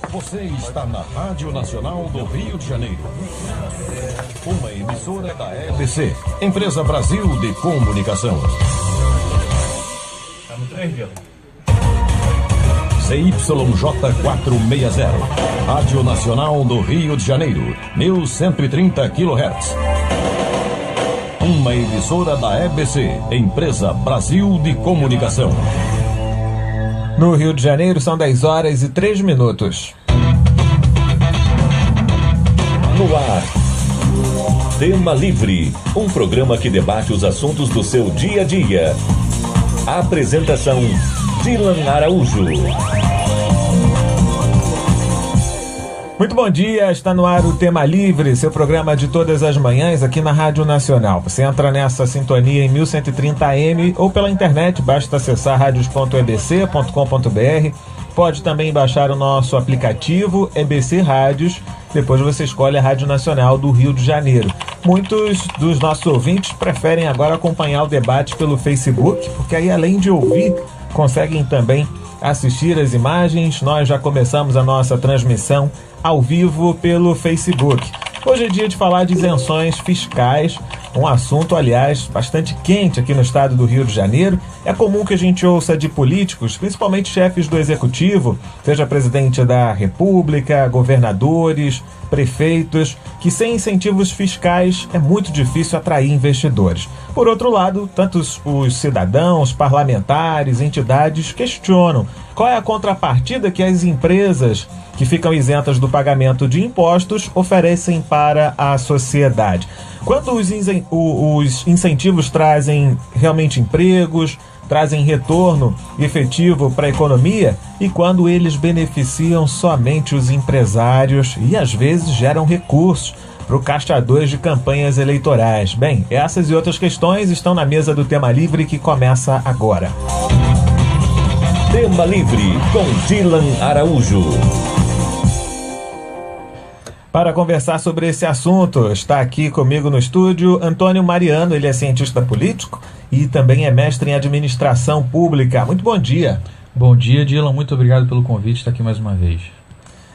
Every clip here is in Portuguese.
Você está na Rádio Nacional do Rio de Janeiro. Uma emissora da EBC, Empresa Brasil de Comunicação. Está no 3, Vila. CYJ460, Rádio Nacional do Rio de Janeiro, 1130 kHz. Uma emissora da EBC, Empresa Brasil de Comunicação. No Rio de Janeiro são 10 horas e 3 minutos. No ar, Tema Livre, um programa que debate os assuntos do seu dia a dia. A apresentação, Dylan Araújo. Muito bom dia, está no ar o Tema Livre, seu programa de todas as manhãs aqui na Rádio Nacional. Você entra nessa sintonia em 1130 AM ou pela internet, basta acessar radios.ebc.com.br. Pode também baixar o nosso aplicativo EBC Rádios, depois você escolhe a Rádio Nacional do Rio de Janeiro. Muitos dos nossos ouvintes preferem agora acompanhar o debate pelo Facebook, porque aí além de ouvir, conseguem também assistir as imagens. Nós já começamos a nossa transmissão ao vivo pelo Facebook. Hoje é dia de falar de isenções fiscais, um assunto, aliás, bastante quente aqui no estado do Rio de Janeiro. É comum que a gente ouça de políticos, principalmente chefes do executivo, seja presidente da República, governadores, prefeitos, que sem incentivos fiscais é muito difícil atrair investidores. Por outro lado, tanto os cidadãos, parlamentares, entidades questionam qual é a contrapartida que as empresas que ficam isentas do pagamento de impostos oferecem para a sociedade. Quando os incentivos trazem realmente empregos, trazem retorno efetivo para a economia, e quando eles beneficiam somente os empresários e às vezes geram recursos para o caixa 2 de campanhas eleitorais. Bem, essas e outras questões estão na mesa do Tema Livre, que começa agora. Tema Livre com Dylan Araújo. Para conversar sobre esse assunto, está aqui comigo no estúdio Antônio Mariano. Ele é cientista político e também é mestre em administração pública. Muito bom dia. Bom dia, Dylan. Muito obrigado pelo convite. Estar aqui mais uma vez.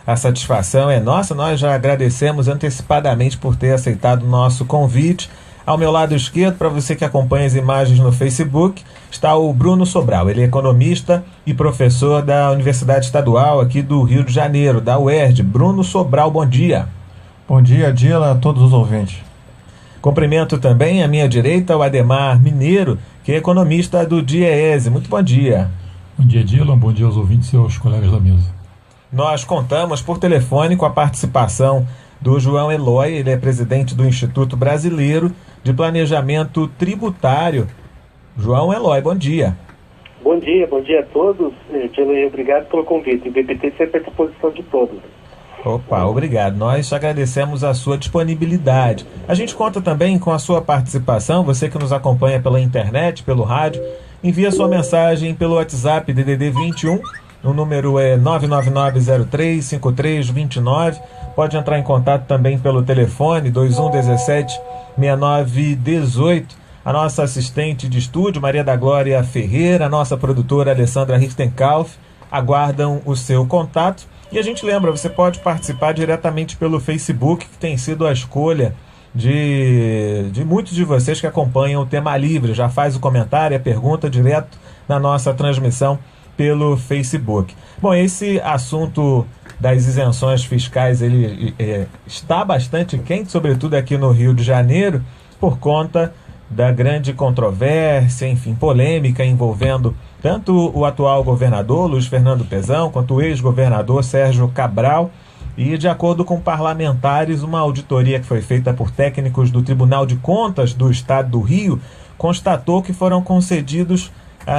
A satisfação é nossa. Nós já agradecemos antecipadamente por ter aceitado o nosso convite. Ao meu lado esquerdo, para você que acompanha as imagens no Facebook, está o Bruno Sobral. Ele é economista e professor da Universidade Estadual aqui do Rio de Janeiro, da UERJ. Bruno Sobral, bom dia. Bom dia, Dylan, a todos os ouvintes. Cumprimento também à minha direita o Ademar Mineiro, que é economista do DIEESE. Muito bom dia. Bom dia, Dylan. Bom dia aos ouvintes e aos colegas da mesa. Nós contamos por telefone com a participação do João Eloy. Ele é presidente do Instituto Brasileiro de Planejamento Tributário. João Eloy, bom dia. Bom dia a todos. Obrigado pelo convite. O BBT sempre à disposição de todos. Opa, obrigado. Nós agradecemos a sua disponibilidade. A gente conta também com a sua participação. Você que nos acompanha pela internet, pelo rádio, envia sua mensagem pelo WhatsApp DDD 21. O número é 999035329. Pode entrar em contato também pelo telefone 2117-6918. A nossa assistente de estúdio, Maria da Glória Ferreira, a nossa produtora, Alessandra Richtenkauf, aguardam o seu contato. E a gente lembra, você pode participar diretamente pelo Facebook, que tem sido a escolha de muitos de vocês que acompanham o Tema Livre. Já faz o comentário, a pergunta direto na nossa transmissão pelo Facebook. Bom, esse assunto das isenções fiscais, ele está bastante quente, sobretudo aqui no Rio de Janeiro, por conta da grande controvérsia, enfim, polêmica envolvendo tanto o atual governador, Luiz Fernando Pezão, quanto o ex-governador Sérgio Cabral. E, de acordo com parlamentares, uma auditoria que foi feita por técnicos do Tribunal de Contas do Estado do Rio constatou que foram concedidos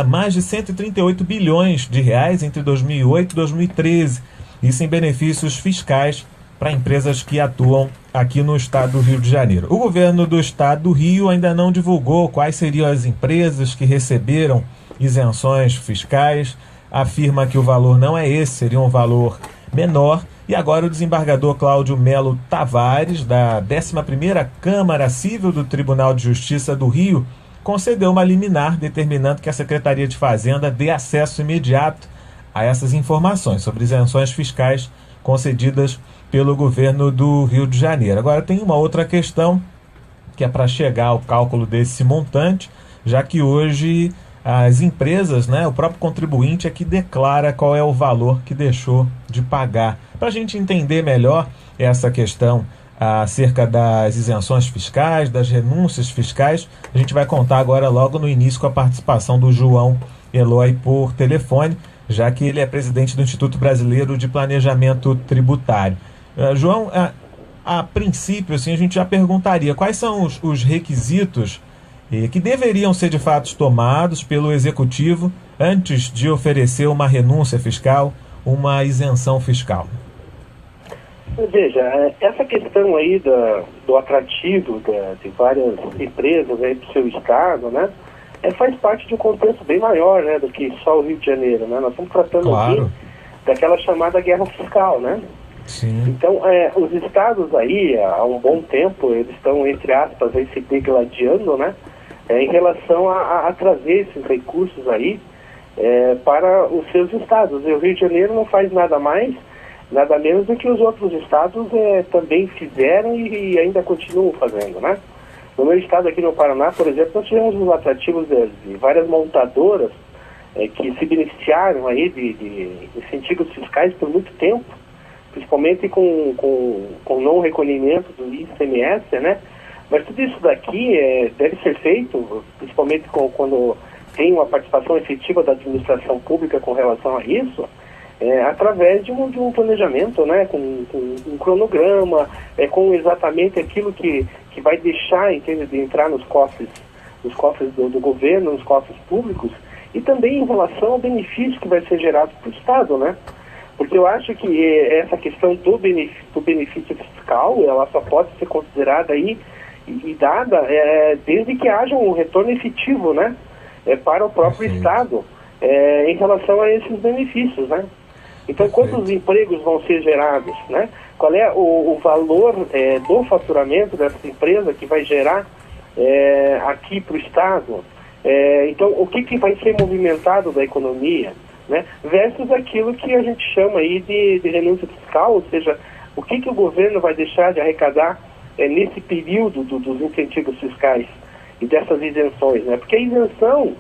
mais de 138 bilhões de reais entre 2008 e 2013. Isso em benefícios fiscais para empresas que atuam aqui no estado do Rio de Janeiro. O governo do estado do Rio ainda não divulgou quais seriam as empresas que receberam isenções fiscais, afirma que o valor não é esse, seria um valor menor. E agora o desembargador Cláudio Melo Tavares, da 11ª Câmara Civil do Tribunal de Justiça do Rio, concedeu uma liminar determinando que a Secretaria de Fazenda dê acesso imediato a essas informações sobre isenções fiscais concedidas pelo governo do Rio de Janeiro. Agora tem uma outra questão, que é para chegar ao cálculo desse montante, já que hoje as empresas, né, o próprio contribuinte é que declara qual é o valor que deixou de pagar. Para a gente entender melhor essa questão acerca das isenções fiscais, das renúncias fiscais, a gente vai contar agora logo no início com a participação do João Eloy por telefone, já que ele é presidente do Instituto Brasileiro de Planejamento Tributário. João, a princípio, assim, a gente já perguntaria quais são os requisitos que deveriam ser de fato tomados pelo Executivo antes de oferecer uma renúncia fiscal, uma isenção fiscal. Veja, essa questão aí do atrativo de várias empresas aí do seu estado, né, faz parte de um contexto bem maior, né, do que só o Rio de Janeiro, né? Nós estamos tratando aqui daquela chamada guerra fiscal, né? Sim. Então, os estados aí, há um bom tempo, eles estão, entre aspas, aí, se degladiando, né, em relação a trazer esses recursos aí para os seus estados. E o Rio de Janeiro não faz nada mais, nada menos do que os outros estados também fizeram e ainda continuam fazendo, né? No meu estado aqui no Paraná, por exemplo, nós tivemos os atrativos de várias montadoras que se beneficiaram aí de incentivos fiscais por muito tempo, principalmente com não recolhimento do ICMS, né? Mas tudo isso daqui deve ser feito, principalmente quando tem uma participação efetiva da administração pública com relação a isso, através de um planejamento, né? Com um cronograma, com exatamente aquilo que vai deixar, entende, de entrar nos cofres do governo, nos cofres públicos, e também em relação ao benefício que vai ser gerado para o Estado, né? Porque eu acho que essa questão do benefício fiscal, ela só pode ser considerada aí e dada desde que haja um retorno efetivo, né, para o próprio Estado em relação a esses benefícios, né? Então, quantos empregos vão ser gerados, né? Qual é o valor do faturamento dessa empresa que vai gerar aqui para o Estado? Então, o que vai ser movimentado da economia, né, versus aquilo que a gente chama aí de renúncia fiscal, ou seja, o que o governo vai deixar de arrecadar nesse período dos incentivos fiscais e dessas isenções, né? Porque a isenção,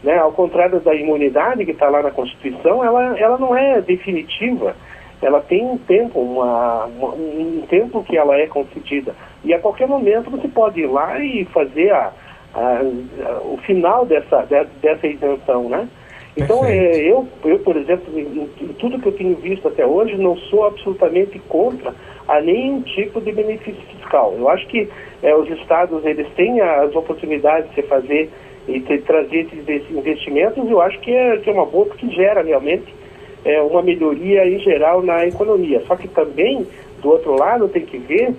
né, ao contrário da imunidade que está lá na Constituição, ela não é definitiva, ela tem um tempo, um tempo que ela é concedida, e a qualquer momento você pode ir lá e fazer o final dessa isenção, né? Então, eu, por exemplo, em tudo que eu tenho visto até hoje, não sou absolutamente contra a nenhum tipo de benefício fiscal. Eu acho que os estados, eles têm as oportunidades de fazer e de trazer esses investimentos, e eu acho que é uma boa, porque gera realmente uma melhoria em geral na economia. Só que também, do outro lado, tem que ver,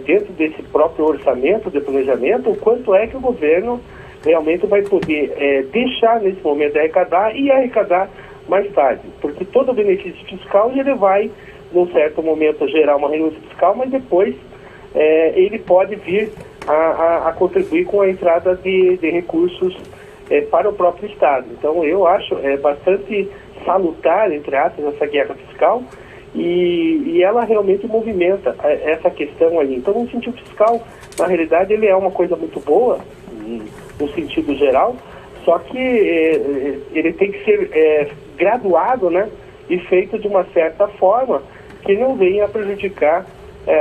dentro desse próprio orçamento de planejamento, o quanto é que o governo realmente vai poder deixar nesse momento de arrecadar e arrecadar mais tarde, porque todo o benefício fiscal ele vai, num certo momento, gerar uma renúncia fiscal, mas depois ele pode vir a contribuir com a entrada de recursos para o próprio Estado. Então, eu acho bastante salutar, entre aspas, essa guerra fiscal, e ela realmente movimenta essa questão aí. Então, o incentivo fiscal, na realidade, ele é uma coisa muito boa, no sentido geral, só que ele tem que ser graduado, né, e feito de uma certa forma que não venha a prejudicar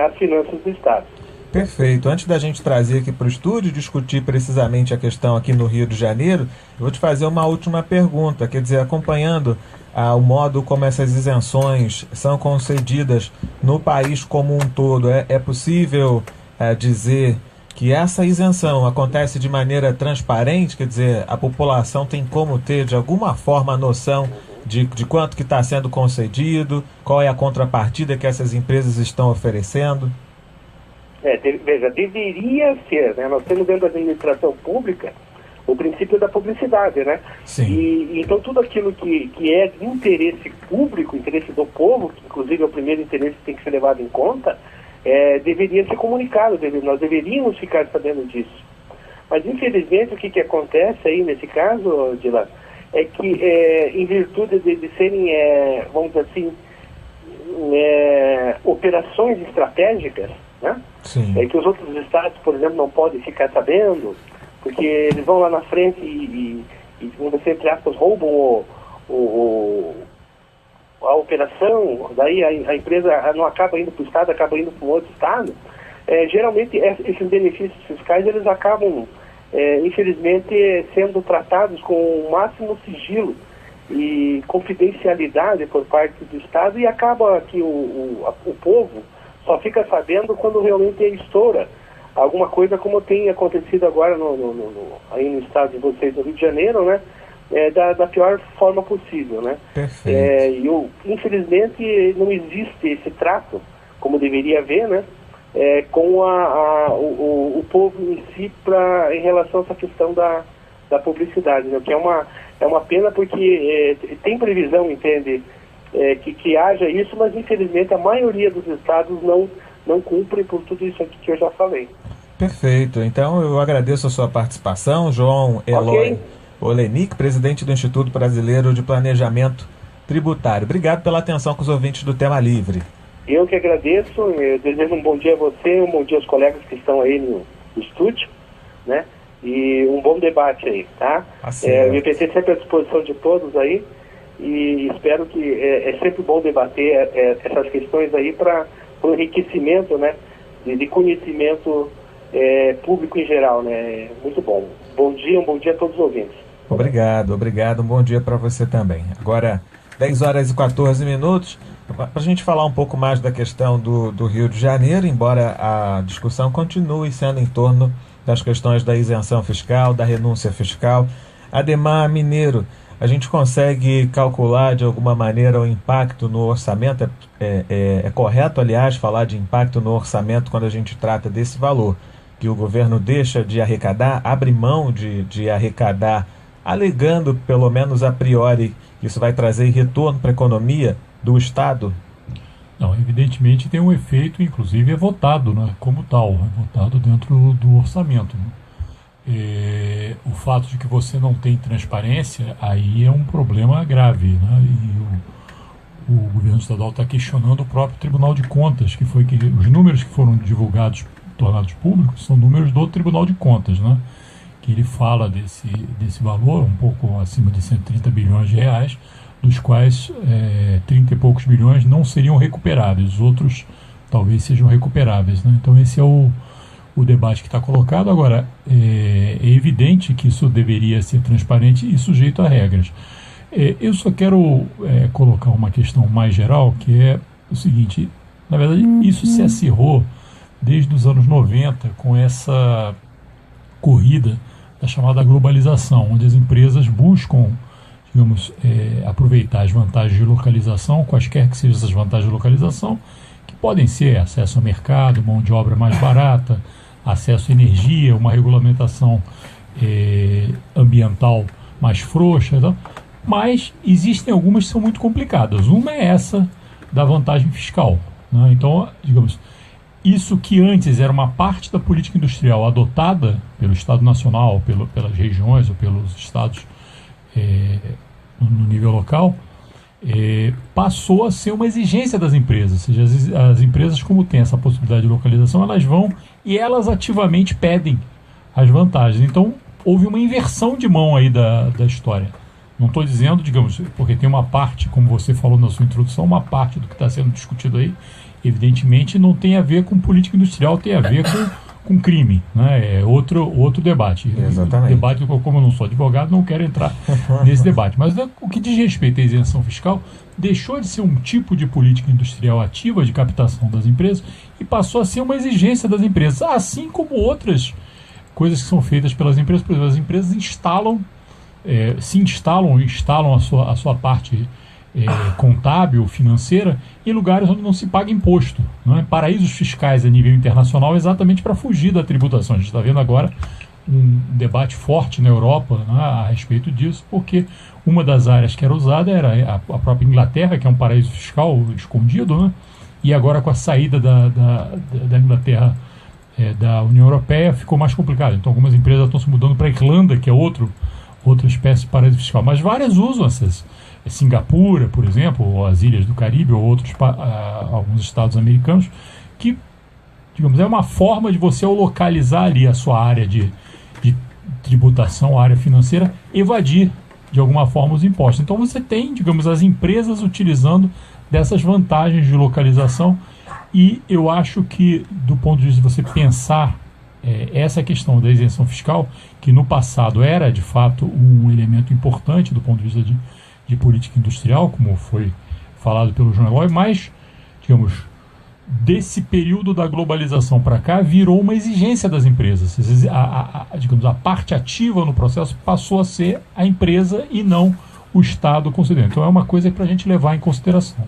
as finanças do Estado. Perfeito. Antes da gente trazer aqui para o estúdio, discutir precisamente a questão aqui no Rio de Janeiro, eu vou te fazer uma última pergunta, quer dizer, acompanhando o modo como essas isenções são concedidas no país como um todo, é possível dizer que essa isenção acontece de maneira transparente, quer dizer, a população tem como ter de alguma forma a noção de quanto que está sendo concedido, qual é a contrapartida que essas empresas estão oferecendo? Veja, deveria ser, né? Nós temos dentro da administração pública o princípio da publicidade, né? Sim. E então tudo aquilo que é de interesse público, interesse do povo, que inclusive é o primeiro interesse que tem que ser levado em conta, deveria ser comunicado, nós deveríamos ficar sabendo disso. Mas, infelizmente, o que acontece aí nesse caso, Dilan, é que, em virtude de serem, vamos dizer assim, operações estratégicas, né? Sim. Que os outros estados, por exemplo, não podem ficar sabendo, porque eles vão lá na frente e vamos dizer, entre aspas, roubam a operação, daí a empresa não acaba indo para o estado, acaba indo para um outro estado. Geralmente esses benefícios fiscais eles acabam, infelizmente, sendo tratados com o máximo sigilo e confidencialidade por parte do estado, e acaba que o povo só fica sabendo quando realmente estoura alguma coisa, como tem acontecido agora aí no estado de vocês, no Rio de Janeiro, né? Da pior forma possível, né? Perfeito. Infelizmente não existe esse trato, como deveria haver, né? Com o povo em si em relação a essa questão da publicidade, né? Que é uma pena, porque tem previsão, entende, que haja isso, mas infelizmente a maioria dos estados não cumpre por tudo isso aqui que eu já falei. Perfeito. Então eu agradeço a sua participação, João Eloy Olenick, presidente do Instituto Brasileiro de Planejamento Tributário. Obrigado pela atenção com os ouvintes do Tema Livre. Eu que agradeço, eu desejo um bom dia a você, um bom dia aos colegas que estão aí no estúdio, né? E um bom debate aí, tá? O IPT sempre à disposição de todos aí, e espero que é sempre bom debater essas questões aí para o enriquecimento, né, de conhecimento público em geral, né? Muito bom. Um bom dia a todos os ouvintes. Obrigado. Um bom dia para você também. Agora, 10 horas e 14 minutos, para a gente falar um pouco mais da questão do Rio de Janeiro, embora a discussão continue sendo em torno das questões da isenção fiscal, da renúncia fiscal. Ademar Mineiro, a gente consegue calcular de alguma maneira o impacto no orçamento? É correto, aliás, falar de impacto no orçamento quando a gente trata desse valor que o governo deixa de arrecadar, abre mão de arrecadar, alegando, pelo menos a priori, que isso vai trazer retorno para a economia do Estado? Não, evidentemente tem um efeito, inclusive é votado, né, como tal, é votado dentro do orçamento, né? O fato de que você não tem transparência, aí é um problema grave, né? E o governo estadual está questionando o próprio Tribunal de Contas, que os números que foram divulgados, tornados públicos, são números do Tribunal de Contas, né? Que ele fala desse valor, um pouco acima de 130 bilhões de reais, dos quais 30 e poucos bilhões não seriam recuperáveis, os outros talvez sejam recuperáveis, né? Então esse é o debate que está colocado. Agora, é evidente que isso deveria ser transparente e sujeito a regras. Eu só quero colocar uma questão mais geral, que é o seguinte: na verdade, isso se acirrou desde os anos 90 com essa corrida da chamada globalização, onde as empresas buscam, digamos, aproveitar as vantagens de localização, quaisquer que sejam essas vantagens de localização, que podem ser acesso ao mercado, mão de obra mais barata, acesso à energia, uma regulamentação ambiental mais frouxa, então, mas existem algumas que são muito complicadas. Uma é essa da vantagem fiscal, né? Então, digamos, isso que antes era uma parte da política industrial adotada pelo Estado Nacional, pelas regiões ou pelos estados no nível local, passou a ser uma exigência das empresas. Ou seja, as empresas, como tem essa possibilidade de localização, elas vão e elas ativamente pedem as vantagens. Então, houve uma inversão de mão aí da história. Não estou dizendo, digamos, porque tem uma parte, como você falou na sua introdução, uma parte do que está sendo discutido aí, evidentemente não tem a ver com política industrial, tem a ver com crime, né? É outro debate. Exatamente. O debate, como eu não sou advogado, não quero entrar nesse debate. Mas o que diz respeito à isenção fiscal, deixou de ser um tipo de política industrial ativa de captação das empresas e passou a ser uma exigência das empresas, assim como outras coisas que são feitas pelas empresas. Por exemplo, as empresas instalam a sua parte contábil, financeira, em lugares onde não se paga imposto, não é? Paraísos fiscais a nível internacional, exatamente para fugir da tributação. A gente está vendo agora um debate forte na Europa, né, a respeito disso, porque uma das áreas que era usada era a própria Inglaterra, que é um paraíso fiscal escondido, né? E agora com a saída da Inglaterra da União Europeia ficou mais complicado. Então algumas empresas estão se mudando para a Irlanda, que é outra espécie de paraíso fiscal, mas várias usam essas Singapura, por exemplo, ou as ilhas do Caribe, ou alguns estados americanos, que, digamos, é uma forma de você localizar ali a sua área de tributação, a área financeira, evadir de alguma forma os impostos. Então você tem, digamos, as empresas utilizando dessas vantagens de localização, e eu acho que, do ponto de vista de você pensar essa questão da isenção fiscal, que no passado era de fato um elemento importante do ponto de vista de política industrial, como foi falado pelo João Eloy, mas, digamos, desse período da globalização para cá, virou uma exigência das empresas. Digamos, a parte ativa no processo passou a ser a empresa e não o Estado concedendo. Então é uma coisa para a gente levar em consideração.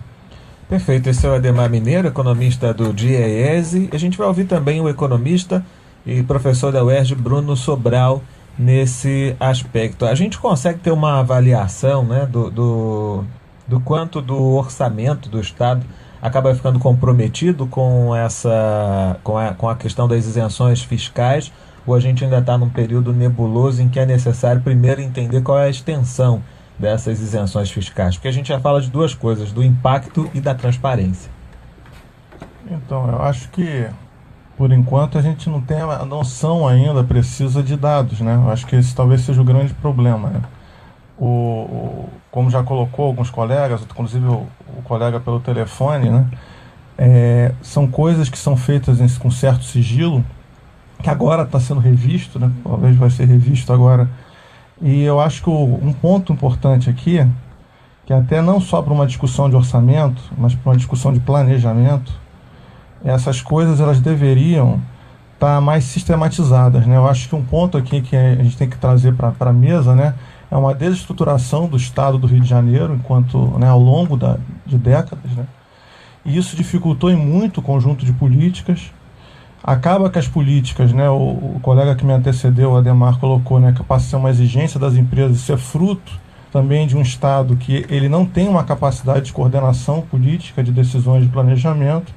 Perfeito. Esse é o Ademar Mineiro, economista do DIEESE. A gente vai ouvir também o economista e professor da UERJ, Bruno Sobral, nesse aspecto. A gente consegue ter uma avaliação, né, do quanto do orçamento do Estado acaba ficando comprometido com a questão das isenções fiscais, ou a gente ainda está num período nebuloso em que é necessário primeiro entender qual é a extensão dessas isenções fiscais? Porque a gente já fala de duas coisas, do impacto e da transparência. Então, eu acho que, por enquanto, a gente não tem a noção ainda precisa de dados, né? Eu acho que esse talvez seja o grande problema, né? Como já colocou alguns colegas, inclusive o colega pelo telefone, né? São coisas que são feitas com certo sigilo, que agora está sendo revisto, né? Talvez vai ser revisto agora. E eu acho que um ponto importante aqui, que até não só para uma discussão de orçamento, mas para uma discussão de planejamento, essas coisas elas deveriam estar mais sistematizadas, né? Eu acho que um ponto aqui que a gente tem que trazer para a mesa, né, é uma desestruturação do Estado do Rio de Janeiro, né, ao longo de décadas, né? E isso dificultou em muito o conjunto de políticas. Acaba que as políticas, né, o colega que me antecedeu, o Ademar, colocou, né, que passa a ser uma exigência das empresas, isso é fruto também de um Estado que ele não tem uma capacidade de coordenação política de decisões de planejamento.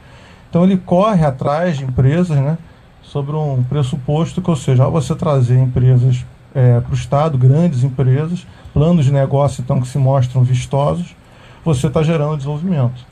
Então ele corre atrás de empresas, né, sobre um pressuposto que, ou seja, ao você trazer empresas para o Estado, grandes empresas, planos de negócio então que se mostram vistosos, você está gerando desenvolvimento.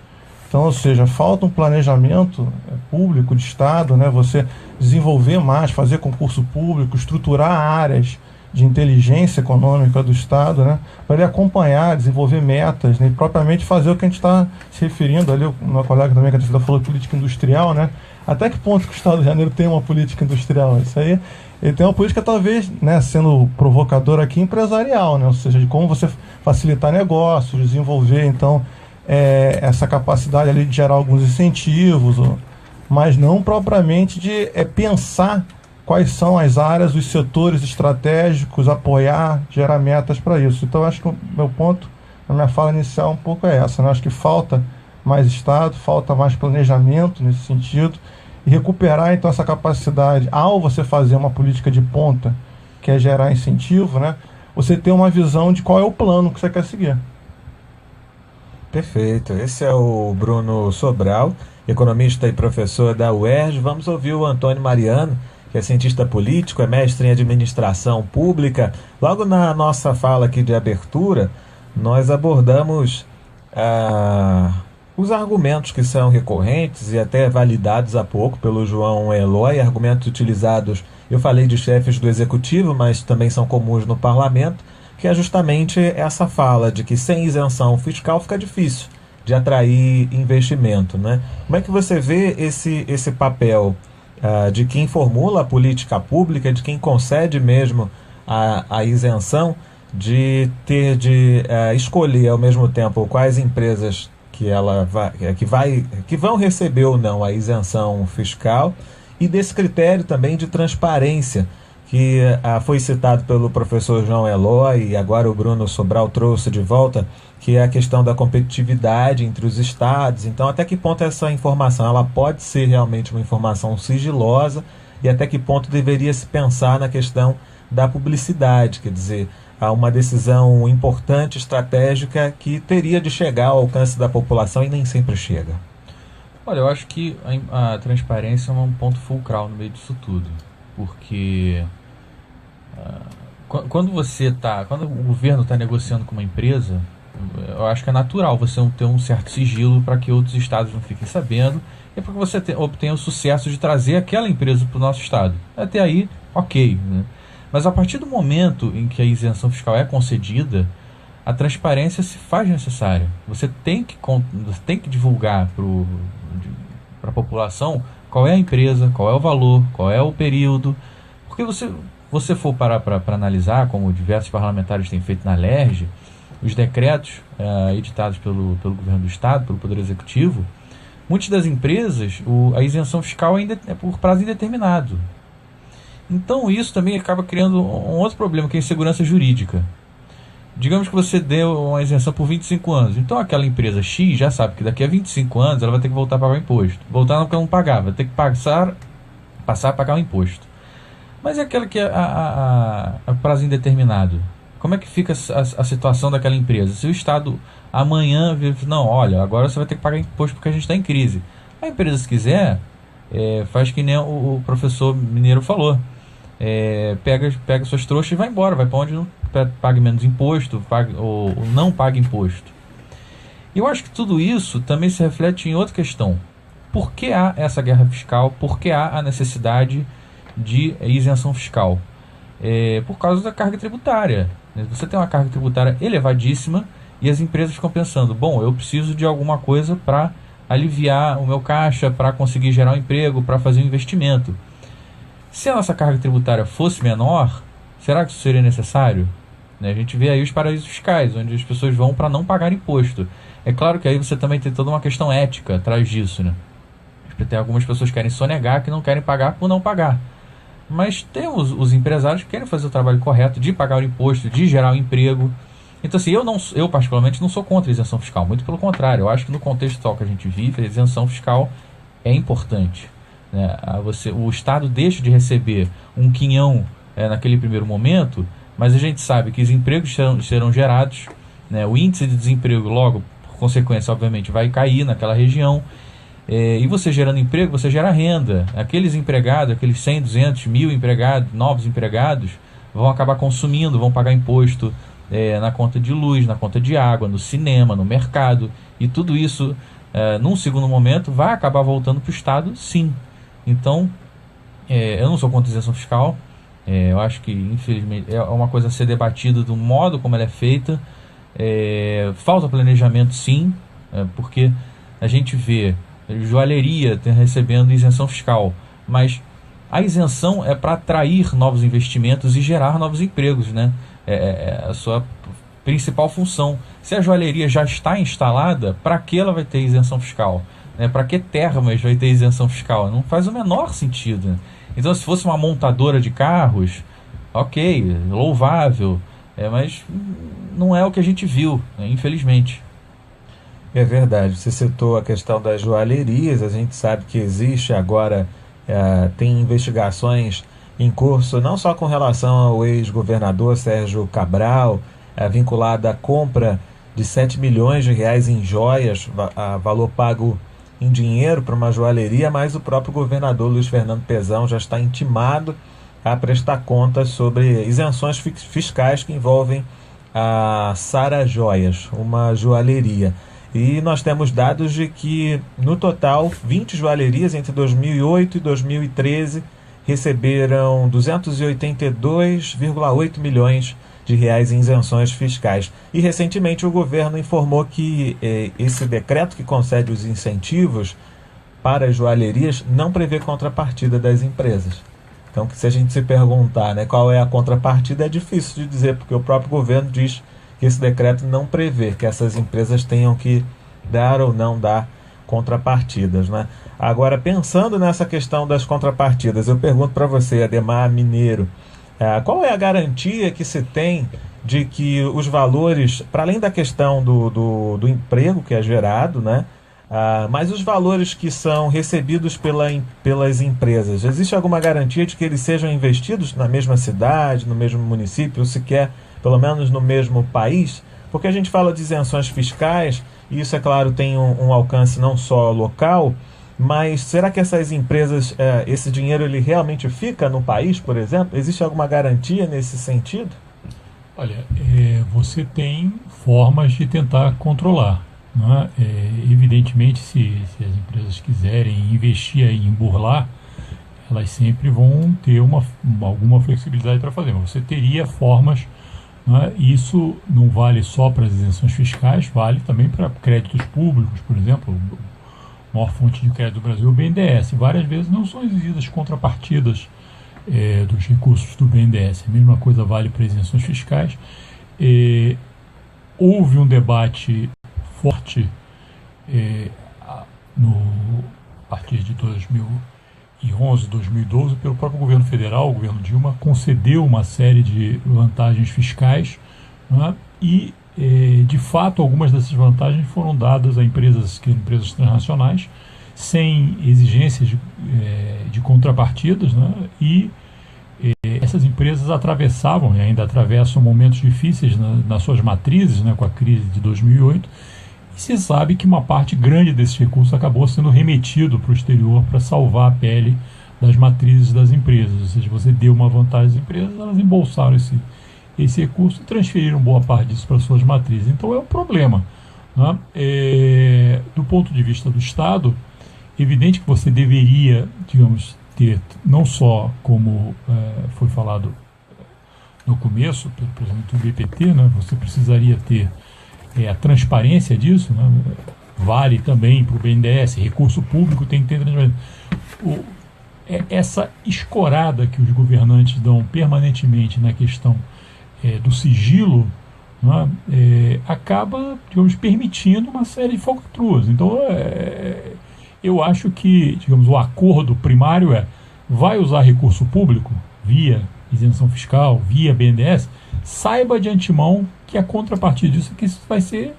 Então, ou seja, falta um planejamento público de Estado, né? Você desenvolver mais, fazer concurso público, estruturar áreas de inteligência econômica do Estado, né? Para ele acompanhar, desenvolver metas, né? E propriamente fazer o que a gente está se referindo ali, o meu colega também que a falou política industrial, né? Até que ponto que o Estado do Rio de Janeiro tem uma política industrial? Isso aí, ele tem uma política talvez, né, sendo provocador aqui, empresarial, né? Ou seja, de como você facilitar negócios, desenvolver, então, essa capacidade ali de gerar alguns incentivos, mas não propriamente de pensar quais são as áreas, os setores estratégicos, apoiar, gerar metas para isso. Então, acho que o meu ponto, a minha fala inicial um pouco é essa, né? Acho que falta mais Estado, falta mais planejamento nesse sentido, e recuperar então essa capacidade, ao você fazer uma política de ponta, que é gerar incentivo, né? Você ter uma visão de qual é o plano que você quer seguir. Perfeito. Esse é o Bruno Sobral, economista e professor da UERJ. Vamos ouvir o Antônio Mariano, que é cientista político, é mestre em administração pública. Logo na nossa fala aqui de abertura, nós abordamos os argumentos que são recorrentes e até validados há pouco pelo João Eloy, argumentos utilizados, eu falei de chefes do executivo, mas também são comuns no parlamento, que é justamente essa fala de que sem isenção fiscal fica difícil de atrair investimento, né? Como é que você vê esse papel de quem formula a política pública, de quem concede mesmo a isenção, de ter de escolher ao mesmo tempo quais empresas que vão receber ou não a isenção fiscal, e desse critério também de transparência que foi citado pelo professor João Eloy e agora o Bruno Sobral trouxe de volta, que é a questão da competitividade entre os estados. Então, até que ponto essa informação ela pode ser realmente uma informação sigilosa e até que ponto deveria se pensar na questão da publicidade, quer dizer, há uma decisão importante, estratégica, que teria de chegar ao alcance da população e nem sempre chega. Olha, eu acho que a transparência é um ponto fulcral no meio disso tudo, porque quando o governo está negociando com uma empresa, eu acho que é natural você ter um certo sigilo para que outros estados não fiquem sabendo e para que você obtenha o sucesso de trazer aquela empresa para o nosso estado. Até aí, ok, né? Mas a partir do momento em que a isenção fiscal é concedida, a transparência se faz necessária. Você tem que divulgar para a população qual é a empresa, qual é o valor, qual é o período. Porque você for parar para analisar, como diversos parlamentares têm feito na LERJ, os decretos editados pelo governo do estado, pelo Poder Executivo, muitas das empresas, a isenção fiscal ainda é por prazo indeterminado. Então isso também acaba criando um outro problema, que é a insegurança jurídica. Digamos que você deu uma isenção por 25 anos. Então aquela empresa X já sabe que daqui a 25 anos ela vai ter que voltar a pagar o imposto. Voltar não porque ela não pagava, vai ter que passar a pagar o imposto. Mas é aquela que é a prazo indeterminado. Como é que fica a situação daquela empresa? Se o Estado amanhã vir, não, olha, agora você vai ter que pagar imposto porque a gente está em crise. A empresa, se quiser, faz que nem o professor Mineiro falou. Pega suas trouxas e vai embora, vai para onde não pague menos imposto, ou não pague imposto. E eu acho que tudo isso também se reflete em outra questão. Por que há essa guerra fiscal? Por que há a necessidade de isenção fiscal? Por causa da carga tributária. Você tem uma carga tributária elevadíssima e as empresas ficam pensando, bom, eu preciso de alguma coisa para aliviar o meu caixa, para conseguir gerar um emprego, para fazer um investimento. Se a nossa carga tributária fosse menor, será que isso seria necessário? A gente vê aí os paraísos fiscais, onde as pessoas vão para não pagar imposto. É claro que aí você também tem toda uma questão ética atrás disso, né? Tem algumas pessoas que querem sonegar, que não querem pagar por não pagar. Mas tem os empresários que querem fazer o trabalho correto de pagar o imposto, de gerar o emprego. Então assim, eu particularmente não sou contra a isenção fiscal, muito pelo contrário. Eu acho que no contexto atual que a gente vive, a isenção fiscal é importante, né? O Estado deixa de receber um quinhão naquele primeiro momento, mas a gente sabe que os empregos serão gerados, né? O índice de desemprego logo, por consequência, obviamente, vai cair naquela região. E você gerando emprego, você gera renda. Aqueles empregados, aqueles 100, 200, 1000 empregados, novos empregados, vão acabar consumindo, vão pagar imposto na conta de luz, na conta de água, no cinema, no mercado. E tudo isso, num segundo momento, vai acabar voltando para o Estado, sim. Então, eu não sou contra a isenção fiscal. Eu acho que, infelizmente, é uma coisa a ser debatida do modo como ela é feita. Falta planejamento, sim, porque a gente vê joalheria recebendo isenção fiscal, mas a isenção é para atrair novos investimentos e gerar novos empregos, né? É a sua principal função. Se a joalheria já está instalada, para que ela vai ter isenção fiscal? Para que termas vai ter isenção fiscal? Não faz o menor sentido, né? Então, se fosse uma montadora de carros, ok, louvável, mas não é o que a gente viu, né, infelizmente. É verdade, você citou a questão das joalherias, a gente sabe que existe agora, tem investigações em curso, não só com relação ao ex-governador Sérgio Cabral, vinculada à compra de 7 milhões de reais em joias, valor pago em dinheiro para uma joalheria, mas o próprio governador Luiz Fernando Pezão já está intimado a prestar contas sobre isenções fiscais que envolvem a Sara Joias, uma joalheria. E nós temos dados de que, no total, 20 joalherias entre 2008 e 2013 receberam 282,8 milhões de reais em isenções fiscais. E, recentemente, o governo informou que esse decreto que concede os incentivos para as joalherias não prevê contrapartida das empresas. Então, se a gente se perguntar, né, qual é a contrapartida, é difícil de dizer, porque o próprio governo diz que esse decreto não prevê que essas empresas tenham que dar ou não dar contrapartidas, né? Agora, pensando nessa questão das contrapartidas, eu pergunto para você, Ademar Mineiro, qual é a garantia que se tem de que os valores, para além da questão do emprego que é gerado, né, mas os valores que são recebidos pelas empresas, existe alguma garantia de que eles sejam investidos na mesma cidade, no mesmo município, ou sequer pelo menos no mesmo país? Porque a gente fala de isenções fiscais, e isso, é claro, tem um alcance não só local, mas será que essas empresas, esse dinheiro ele realmente fica no país, por exemplo? Existe alguma garantia nesse sentido? Olha, você tem formas de tentar controlar. Né? Evidentemente, se as empresas quiserem investir em burlar, elas sempre vão ter alguma flexibilidade para fazer. Mas você teria formas, né? Isso não vale só para as isenções fiscais, vale também para créditos públicos, por exemplo. A maior fonte de crédito do Brasil é o BNDES. Várias vezes não são exigidas contrapartidas dos recursos do BNDES. A mesma coisa vale para isenções fiscais. Houve um debate forte a partir de 2011, 2012, pelo próprio governo federal. O governo Dilma concedeu uma série de vantagens fiscais, né? E, de fato, algumas dessas vantagens foram dadas a empresas transnacionais, sem exigências de contrapartidas, né? E essas empresas atravessavam e ainda atravessam momentos difíceis nas suas matrizes, né, com a crise de 2008, e se sabe que uma parte grande desses recursos acabou sendo remetido para o exterior para salvar a pele das matrizes das empresas. Ou seja, você deu uma vantagem às empresas, elas embolsaram esse recurso e transferiram boa parte disso para suas matrizes. Então é um problema, né? Do ponto de vista do Estado, evidente que você deveria, digamos, ter, não só como foi falado no começo pelo presidente do BPT, né, você precisaria ter a transparência disso, né, vale também para o BNDES, recurso público tem que ter transparência. Essa escorada que os governantes dão permanentemente na questão do sigilo, né, acaba, digamos, permitindo uma série de falcatruas. Então, eu acho que, digamos, o acordo primário vai usar recurso público via isenção fiscal, via BNDES, saiba de antemão que a contrapartida disso é que isso vai ser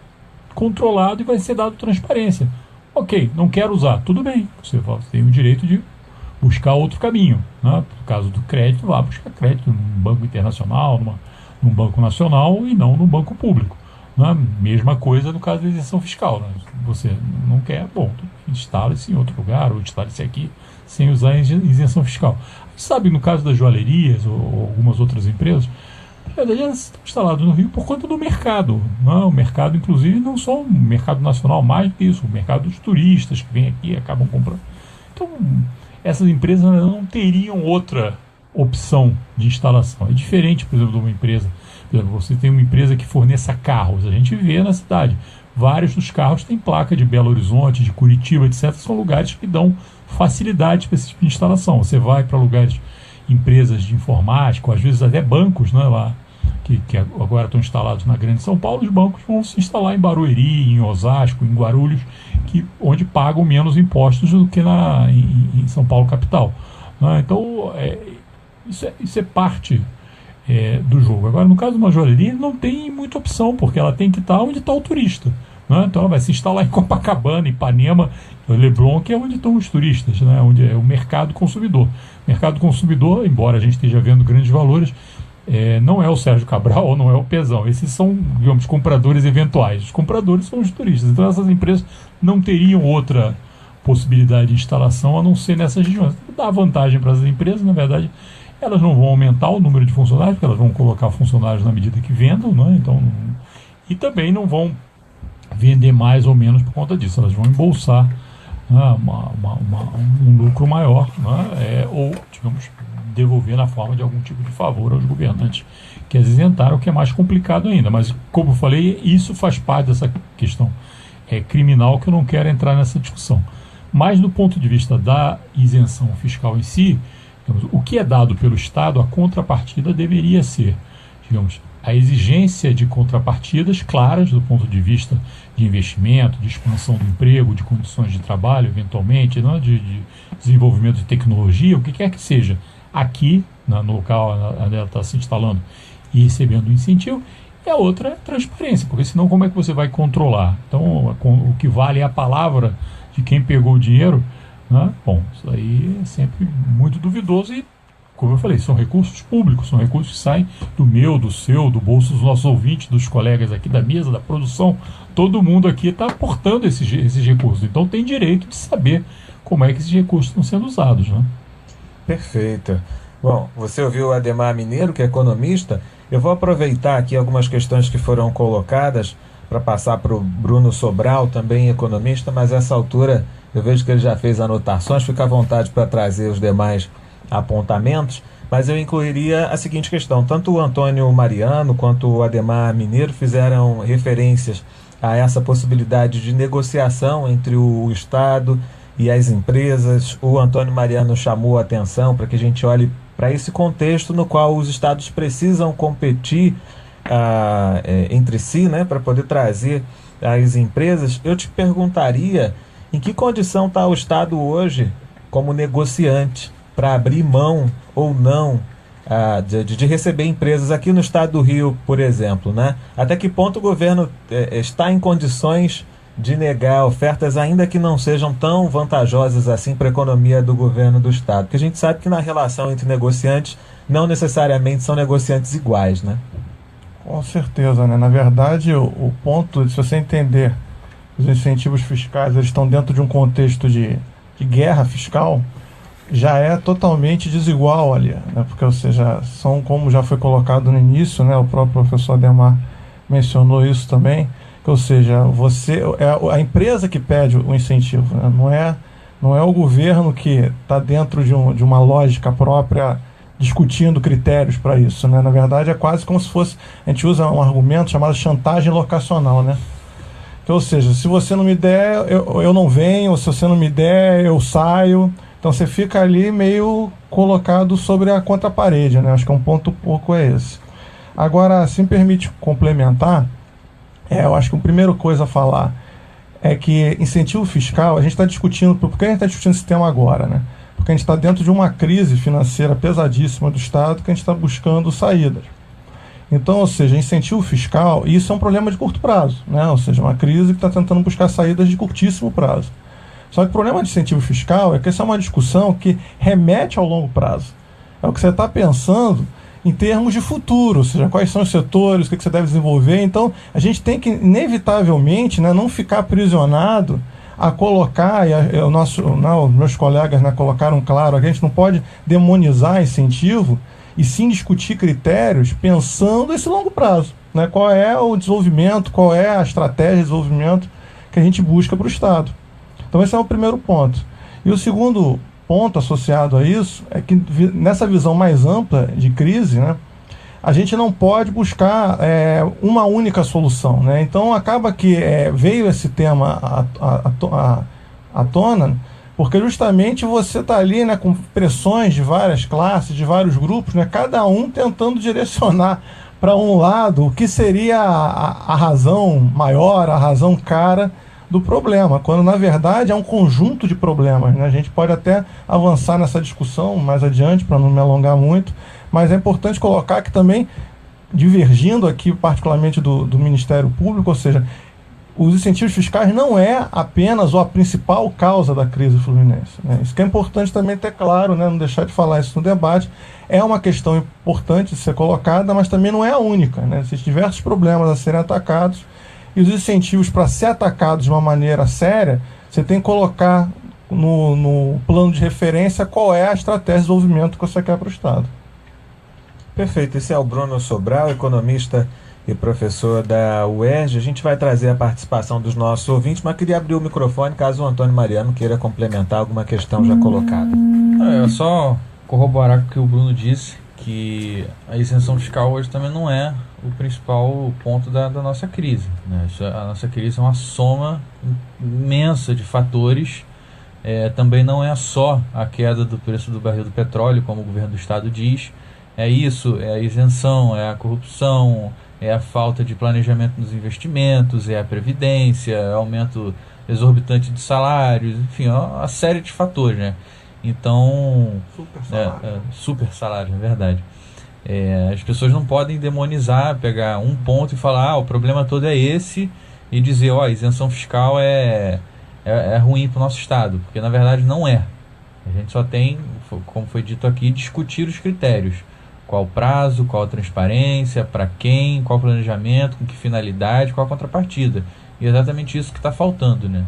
controlado e vai ser dado transparência. Ok, não quero usar, tudo bem, você tem o direito de buscar outro caminho, né? No caso do crédito, vá buscar crédito num banco internacional, num banco nacional e não num banco público. Né? Mesma coisa no caso da isenção fiscal. Né? Você não quer, bom, instala-se em outro lugar ou instala-se aqui sem usar a isenção fiscal. A gente sabe, no caso das joalherias ou algumas outras empresas, na verdade elas estão instaladas no Rio por conta do mercado. Né? O mercado, inclusive, não só o mercado nacional, mais do que isso, o mercado dos turistas que vêm aqui e acabam comprando. Então, essas empresas não teriam outra opção de instalação. É diferente, por exemplo, de uma empresa. Por exemplo, você tem uma empresa que forneça carros. A gente vê na cidade. Vários dos carros têm placa de Belo Horizonte, de Curitiba, etc. São lugares que dão facilidade para esse tipo de instalação. Você vai para lugares, empresas de informática, às vezes até bancos, né, lá, que agora estão instalados na Grande São Paulo. Os bancos vão se instalar em Barueri, em Osasco, em Guarulhos, onde pagam menos impostos do que em São Paulo capital. Né? Então, isso é parte do jogo. Agora, no caso de uma joalheria, não tem muita opção, porque ela tem que estar onde está o turista. Né? Então, ela vai se instalar em Copacabana, Ipanema, Leblon, que é onde estão os turistas, né? Onde é o mercado consumidor. O mercado consumidor, embora a gente esteja vendo grandes valores, não é o Sérgio Cabral ou não é o Pezão. Esses são, digamos, compradores eventuais. Os compradores são os turistas. Então, essas empresas não teriam outra possibilidade de instalação a não ser nessas regiões. Dá vantagem para as empresas, na verdade, elas não vão aumentar o número de funcionários, porque elas vão colocar funcionários na medida que vendam, né? Então, e também não vão vender mais ou menos por conta disso. Elas vão embolsar, né, um lucro maior, né? Ou, digamos, devolver na forma de algum tipo de favor aos governantes que as isentaram, o que é mais complicado ainda. Mas, como eu falei, isso faz parte dessa questão criminal, que eu não quero entrar nessa discussão. Mas, do ponto de vista da isenção fiscal em si, digamos, o que é dado pelo Estado, a contrapartida deveria ser, digamos, a exigência de contrapartidas claras do ponto de vista de investimento, de expansão do emprego, de condições de trabalho, eventualmente, né, de desenvolvimento de tecnologia, o que quer que seja, aqui, no local onde ela está se instalando e recebendo incentivo. E a outra é transparência, porque senão como é que você vai controlar? Então, o que vale é a palavra de quem pegou o dinheiro, né? Bom, isso aí é sempre muito duvidoso e, como eu falei, são recursos públicos, são recursos que saem do meu, do seu, do bolso dos nossos ouvintes, dos colegas aqui da mesa, da produção. Todo mundo aqui está aportando esses recursos, então tem direito de saber como é que esses recursos estão sendo usados, né? Perfeita. Bom, você ouviu o Ademar Mineiro, que é economista. Eu vou aproveitar aqui algumas questões que foram colocadas para passar para o Bruno Sobral, também economista, mas a essa altura eu vejo que ele já fez anotações, fica à vontade para trazer os demais apontamentos, mas eu incluiria a seguinte questão: tanto o Antônio Mariano quanto o Ademar Mineiro fizeram referências a essa possibilidade de negociação entre o Estado e as empresas. O Antônio Mariano chamou a atenção para que a gente olhe para esse contexto no qual os estados precisam competir entre si, né, para poder trazer as empresas. Eu te perguntaria em que condição está o Estado hoje como negociante para abrir mão ou não de receber empresas aqui no estado do Rio, por exemplo, né? Até que ponto o governo está em condições de negar ofertas ainda que não sejam tão vantajosas assim para a economia do governo do estado? Porque a gente sabe que na relação entre negociantes não necessariamente são negociantes iguais, né? Com certeza, né? Na verdade, o ponto, se você entender os incentivos fiscais, eles estão dentro de um contexto de guerra fiscal, já é totalmente desigual ali, né? Porque, ou seja, são, como já foi colocado no início, né? O próprio professor Ademar mencionou isso também, que, ou seja, é a empresa que pede o incentivo, né? Não é o governo que está dentro de uma lógica própria discutindo critérios para isso, né? Na verdade, é quase como se fosse, a gente usa um argumento chamado chantagem locacional, né? Então, ou seja, se você não me der, eu não venho, ou se você não me der, eu saio. Então você fica ali meio colocado sobre a contraparede, né? Acho que é um ponto pouco esse. Agora, se me permite complementar, eu acho que a primeira coisa a falar é que incentivo fiscal, a gente está discutindo, por que a gente está discutindo esse tema agora, né? Porque a gente está dentro de uma crise financeira pesadíssima do Estado que a gente está buscando saídas. Então, ou seja, incentivo fiscal, isso é um problema de curto prazo, né? Ou seja, uma crise que está tentando buscar saídas de curtíssimo prazo. Só que o problema de incentivo fiscal é que essa é uma discussão que remete ao longo prazo. É o que você está pensando em termos de futuro, ou seja, quais são os setores, o que você deve desenvolver. Então, a gente tem que, inevitavelmente, né, não ficar aprisionado a colocar, os meus colegas, né, colocaram claro, a gente não pode demonizar incentivo, e sim discutir critérios pensando esse longo prazo, né? Qual é o desenvolvimento, qual é a estratégia de desenvolvimento que a gente busca para o Estado. Então esse é o primeiro ponto. E o segundo ponto associado a isso é que nessa visão mais ampla de crise, né, a gente não pode buscar uma única solução, né? Então acaba que veio esse tema à tona, porque justamente você está ali, né, com pressões de várias classes, de vários grupos, né, cada um tentando direcionar para um lado o que seria a razão maior, a razão cara do problema, quando na verdade é um conjunto de problemas, né? A gente pode até avançar nessa discussão mais adiante para não me alongar muito, mas é importante colocar que também, divergindo aqui particularmente do Ministério Público, ou seja, os incentivos fiscais não é apenas ou a principal causa da crise fluminense, né? Isso que é importante também ter claro, né? Não deixar de falar isso no debate. É uma questão importante de ser colocada, mas também não é a única, né? Existem diversos problemas a serem atacados, e os incentivos, para ser atacados de uma maneira séria, você tem que colocar no plano de referência qual é a estratégia de desenvolvimento que você quer para o Estado. Perfeito. Esse é o Bruno Sobral, economista e professor da UERJ. A gente vai trazer a participação dos nossos ouvintes, mas queria abrir o microfone caso o Antônio Mariano queira complementar alguma questão já colocada. É só corroborar com o que o Bruno disse, que a isenção fiscal hoje também não é o principal ponto da nossa crise, né? A nossa crise é uma soma imensa de fatores. Também não é só a queda do preço do barril do petróleo, como o governo do estado diz. É isso, é a isenção, é a corrupção, é a falta de planejamento nos investimentos, é a previdência, é o aumento exorbitante de salários, enfim, é uma série de fatores, né? Então, super salário, é verdade. As pessoas não podem demonizar, pegar um ponto e falar, o problema todo é esse, e dizer, a isenção fiscal é ruim para o nosso Estado, porque na verdade não é. A gente só tem, como foi dito aqui, discutir os critérios. Qual prazo, qual transparência, para quem, qual planejamento, com que finalidade, qual contrapartida. E é exatamente isso que está faltando, né?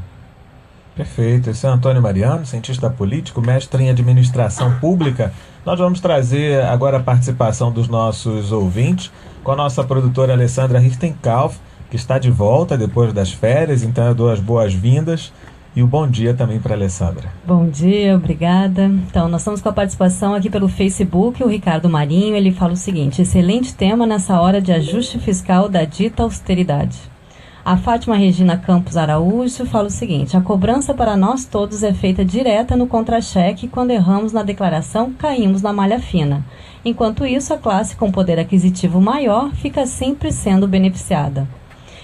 Perfeito. Esse é Antônio Mariano, cientista político, mestre em administração pública. Nós vamos trazer agora a participação dos nossos ouvintes com a nossa produtora Alessandra Richtenkauf, que está de volta depois das férias, então eu dou as boas-vindas e o bom dia também para a Alessandra. Bom dia, obrigada. Então, nós estamos com a participação aqui pelo Facebook, o Ricardo Marinho, ele fala o seguinte: excelente tema nessa hora de ajuste fiscal da dita austeridade. A Fátima Regina Campos Araújo fala o seguinte: a cobrança para nós todos é feita direta no contra-cheque e quando erramos na declaração, caímos na malha fina. Enquanto isso, a classe com poder aquisitivo maior fica sempre sendo beneficiada.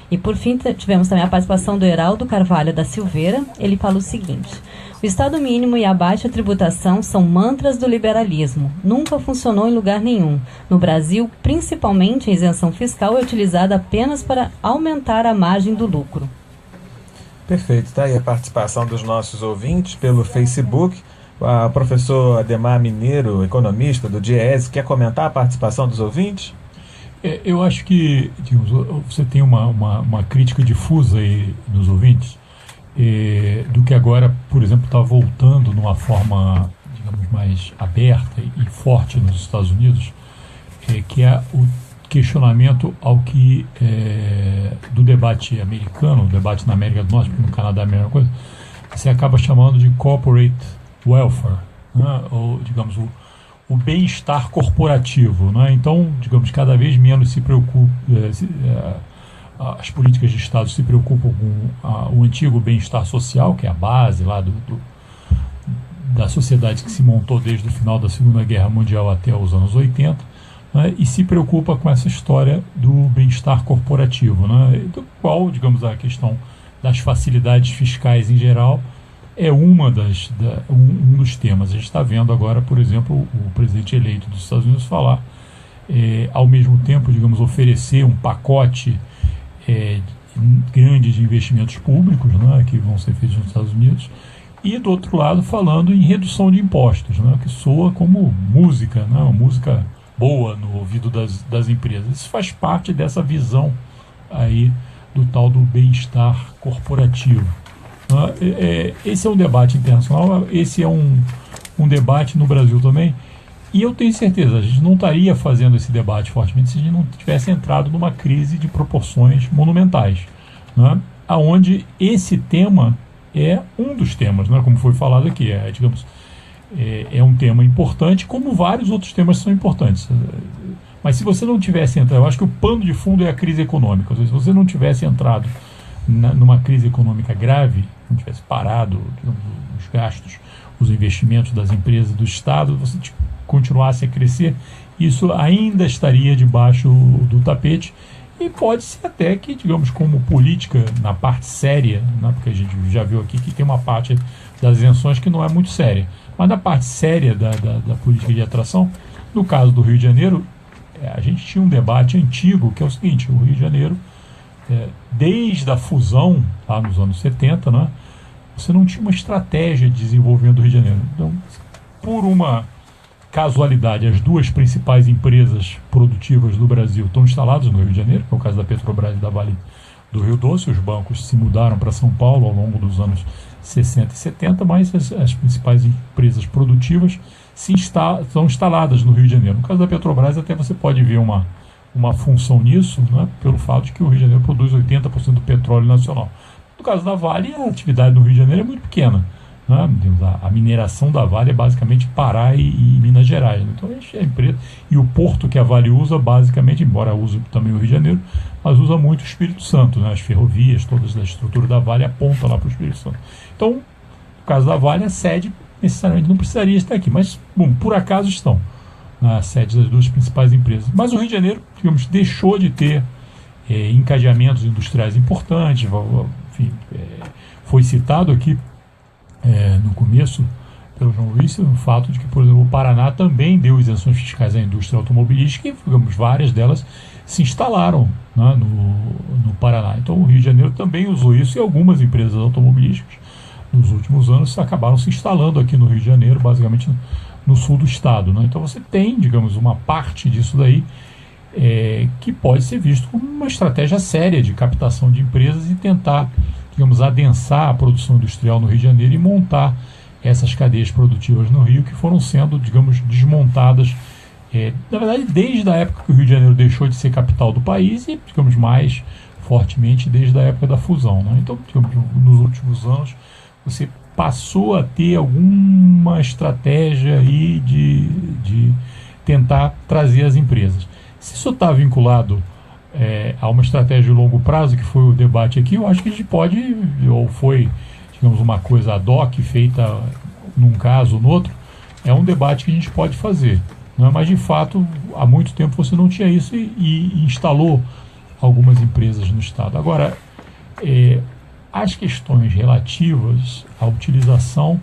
E por fim, tivemos também a participação do Heraldo Carvalho da Silveira. Ele fala o seguinte: o Estado mínimo e a baixa tributação são mantras do liberalismo. Nunca funcionou em lugar nenhum. No Brasil, principalmente, a isenção fiscal é utilizada apenas para aumentar a margem do lucro. Perfeito. Está aí a participação dos nossos ouvintes pelo Facebook. O professor Ademar Mineiro, economista do DIEESE, quer comentar a participação dos ouvintes? Eu acho que, digamos, você tem uma crítica difusa aí nos ouvintes, do que agora, por exemplo, está voltando numa forma, digamos, mais aberta e forte nos Estados Unidos, que é o questionamento ao que, do debate americano, o debate na América do Norte, porque no Canadá é a mesma coisa, você acaba chamando de corporate welfare, né? Ou, digamos, o bem-estar corporativo, né? Então, digamos, cada vez menos se preocupa, as políticas de Estado se preocupam com o antigo bem-estar social, que é a base lá da sociedade que se montou desde o final da Segunda Guerra Mundial até os anos 80, né? E se preocupa com essa história do bem-estar corporativo, né? Do qual, digamos, a questão das facilidades fiscais em geral é um dos temas. A gente está vendo agora, por exemplo, o presidente eleito dos Estados Unidos falar, ao mesmo tempo, digamos, oferecer um pacote grande de investimentos públicos, né, que vão ser feitos nos Estados Unidos, e do outro lado falando em redução de impostos, né, que soa como música, né, uma música boa no ouvido das empresas. Isso faz parte dessa visão aí do tal do bem-estar corporativo. Esse é um debate internacional, esse é um debate no Brasil também, e eu tenho certeza, a gente não estaria fazendo esse debate fortemente se a gente não tivesse entrado numa crise de proporções monumentais, né? Onde esse tema é um dos temas, né? Como foi falado aqui, digamos, é um tema importante, como vários outros temas são importantes. Mas se você não tivesse entrado, eu acho que o pano de fundo é a crise econômica. Se você não tivesse entrado numa crise econômica grave, não tivesse parado, digamos, os gastos, os investimentos das empresas do Estado, você continuasse a crescer, isso ainda estaria debaixo do tapete, e pode ser até que, digamos, como política na parte séria, né, porque a gente já viu aqui que tem uma parte das isenções que não é muito séria, mas na parte séria da política de atração, no caso do Rio de Janeiro, a gente tinha um debate antigo, que é o seguinte: o Rio de Janeiro, desde a fusão, lá nos anos 70, né, você não tinha uma estratégia de desenvolvimento do Rio de Janeiro. Então, por uma casualidade, as duas principais empresas produtivas do Brasil estão instaladas no Rio de Janeiro, que é o caso da Petrobras e da Vale do Rio Doce. Os bancos se mudaram para São Paulo ao longo dos anos 60 e 70, mas as principais empresas produtivas estão instaladas no Rio de Janeiro. No caso da Petrobras, até você pode ver uma função nisso, né, pelo fato de que o Rio de Janeiro produz 80% do petróleo nacional. No caso da Vale, a atividade no Rio de Janeiro é muito pequena, né? A mineração da Vale é basicamente Pará e Minas Gerais, né? Então a empresa, e o porto que a Vale usa, basicamente, embora use também o Rio de Janeiro, mas usa muito o Espírito Santo, né? As ferrovias, todas a estrutura da Vale aponta lá para o Espírito Santo. Então, no caso da Vale, a sede necessariamente não precisaria estar aqui, mas, bom, por acaso estão na sede das duas principais empresas. Mas o Rio de Janeiro, digamos, deixou de ter encadeamentos industriais importantes. Enfim, foi citado aqui no começo pelo João Luiz o fato de que, por exemplo, o Paraná também deu isenções fiscais à indústria automobilística e, digamos, várias delas se instalaram, né, no Paraná. Então o Rio de Janeiro também usou isso, e algumas empresas automobilísticas nos últimos anos acabaram se instalando aqui no Rio de Janeiro, basicamente no sul do estado, né? Então você tem, digamos, uma parte disso daí que pode ser visto como uma estratégia séria de captação de empresas e tentar digamos, adensar a produção industrial no Rio de Janeiro e montar essas cadeias produtivas no Rio, que foram sendo, digamos, desmontadas, na verdade, desde a época que o Rio de Janeiro deixou de ser capital do país e, digamos, mais fortemente desde a época da fusão, né? Então, digamos, nos últimos anos, você passou a ter alguma estratégia aí de tentar trazer as empresas. Se isso está vinculado a uma estratégia de longo prazo, que foi o debate aqui, eu acho que a gente pode, ou foi, digamos, uma coisa ad hoc feita num caso ou no outro, é um debate que a gente pode fazer, não é? Mas de fato, há muito tempo você não tinha isso e instalou algumas empresas no estado. Agora, as questões relativas à utilização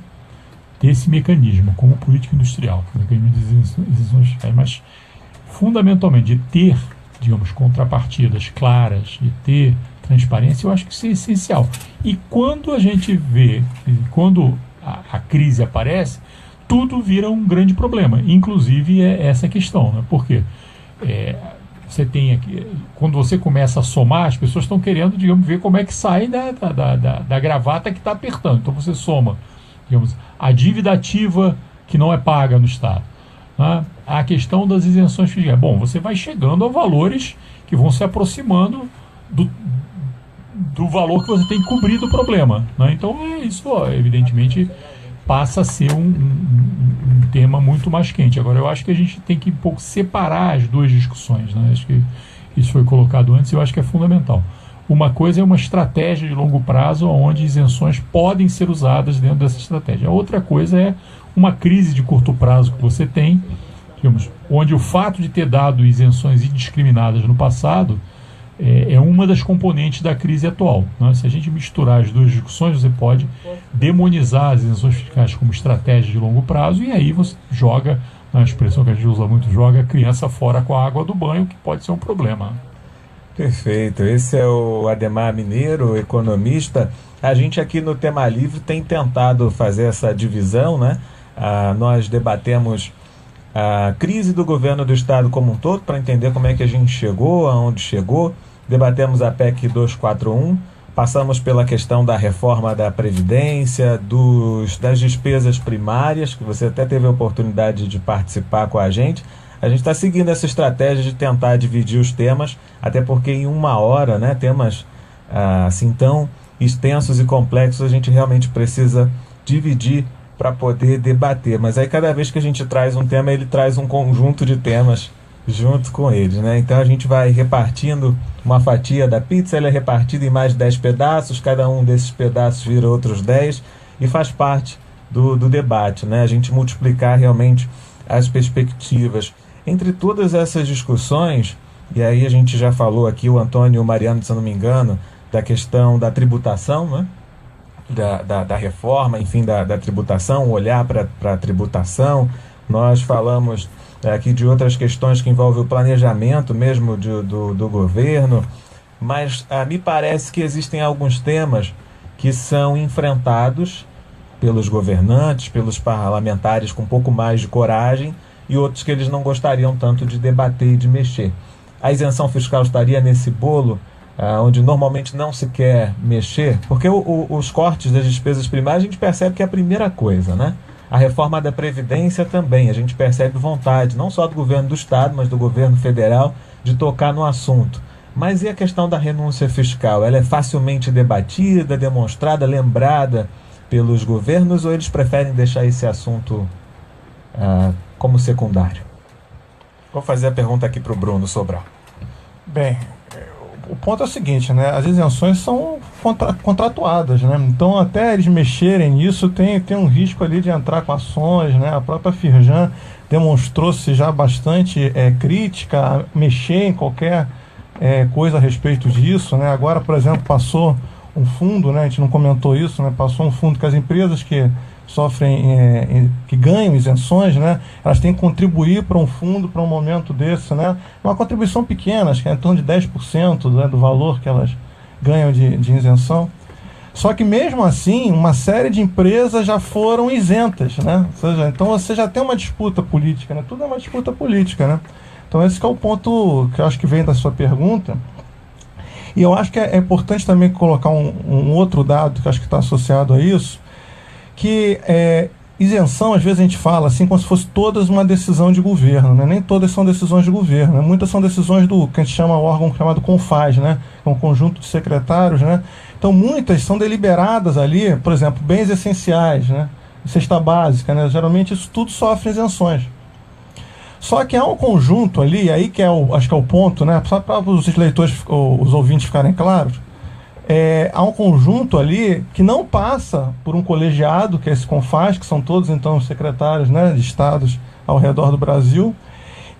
desse mecanismo como política industrial, que é o mecanismo de isenções fiscais, mas fundamentalmente de ter, digamos, contrapartidas claras, de ter transparência, eu acho que isso é essencial. E quando a gente vê, quando a crise aparece, tudo vira um grande problema, inclusive essa questão, né? Porque você tem aqui, quando você começa a somar, as pessoas estão querendo, digamos, ver como é que sai da gravata que está apertando. Então você soma, digamos, a dívida ativa que não é paga no Estado, né? A questão das isenções fiscais. Bom, você vai chegando a valores que vão se aproximando do valor que você tem que cobrir do problema, né? Então isso, evidentemente, passa a ser um tema muito mais quente. Agora, eu acho que a gente tem que um pouco separar as duas discussões, né? Acho que isso foi colocado antes e eu acho que é fundamental. Uma coisa é uma estratégia de longo prazo onde isenções podem ser usadas dentro dessa estratégia. A outra coisa é uma crise de curto prazo que você tem, digamos, onde o fato de ter dado isenções indiscriminadas no passado é uma das componentes da crise atual, né? Se a gente misturar as duas discussões, você pode demonizar as isenções fiscais como estratégia de longo prazo e aí você joga, a expressão que a gente usa muito, joga a criança fora com a água do banho, que pode ser um problema. Perfeito. Esse é o Ademar Mineiro, economista. A gente aqui no Tema Livre tem tentado fazer essa divisão, né? Nós debatemos a crise do governo do Estado como um todo, para entender como é que a gente chegou, aonde chegou. Debatemos a PEC 241, passamos pela questão da reforma da Previdência, das despesas primárias, que você até teve a oportunidade de participar com a gente. A gente está seguindo essa estratégia de tentar dividir os temas, até porque em uma hora, né, temas assim tão extensos e complexos, a gente realmente precisa dividir para poder debater. Mas aí cada vez que a gente traz um tema, ele traz um conjunto de temas junto com eles, né? Então a gente vai repartindo uma fatia da pizza, ela é repartida em mais 10 pedaços, cada um desses pedaços vira outros 10 e faz parte do debate, né? A gente multiplicar realmente as perspectivas entre todas essas discussões. E aí a gente já falou aqui, o Antônio e o Mariano, se eu não me engano, da questão da tributação, né? Da reforma, enfim, da tributação, olhar para a tributação. Nós falamos aqui de outras questões que envolvem o planejamento mesmo do governo, mas me parece que existem alguns temas que são enfrentados pelos governantes, pelos parlamentares com um pouco mais de coragem, e outros que eles não gostariam tanto de debater e de mexer. A isenção fiscal estaria nesse bolo, onde normalmente não se quer mexer, porque os cortes das despesas primárias a gente percebe que é a primeira coisa, né? A reforma da Previdência também, a gente percebe vontade, não só do governo do Estado, mas do governo federal, de tocar no assunto. Mas e a questão da renúncia fiscal? Ela é facilmente debatida, demonstrada, lembrada pelos governos, ou eles preferem deixar esse assunto como secundário? Vou fazer a pergunta aqui para o Bruno Sobral. Bem, o ponto é o seguinte, né? As isenções são contratuadas, né? Então, até eles mexerem nisso, tem um risco ali de entrar com ações, né? A própria Firjan demonstrou-se já bastante crítica a mexer em qualquer coisa a respeito disso, né? Agora, por exemplo, passou um fundo, né? A gente não comentou isso, né? Passou um fundo que as empresas que sofrem, que ganham isenções, né? Elas têm que contribuir para um fundo, para um momento desse, né? Uma contribuição pequena, acho que é em torno de 10%, né, do valor que elas ganham de isenção. Só que mesmo assim, uma série de empresas já foram isentas, né? Ou seja, então você já tem uma disputa política, né? Tudo é uma disputa política, né? Então esse que é o ponto que eu acho que vem da sua pergunta. E eu acho que é importante também colocar um outro dado que acho que está associado a isso, que isenção, às vezes a gente fala assim como se fosse todas uma decisão de governo, né? Nem todas são decisões de governo, né? Muitas são decisões do que a gente chama o órgão chamado CONFAS, né? Que é um conjunto de secretários, né? Então muitas são deliberadas ali, por exemplo, bens essenciais, né? Cesta básica, né? Geralmente isso tudo sofre isenções. Só que há um conjunto ali, aí que acho que é o ponto, né? Só para os leitores, os ouvintes ficarem claros, há um conjunto ali que não passa por um colegiado, que é esse CONFAS, que são todos então secretários, né, de estados ao redor do Brasil,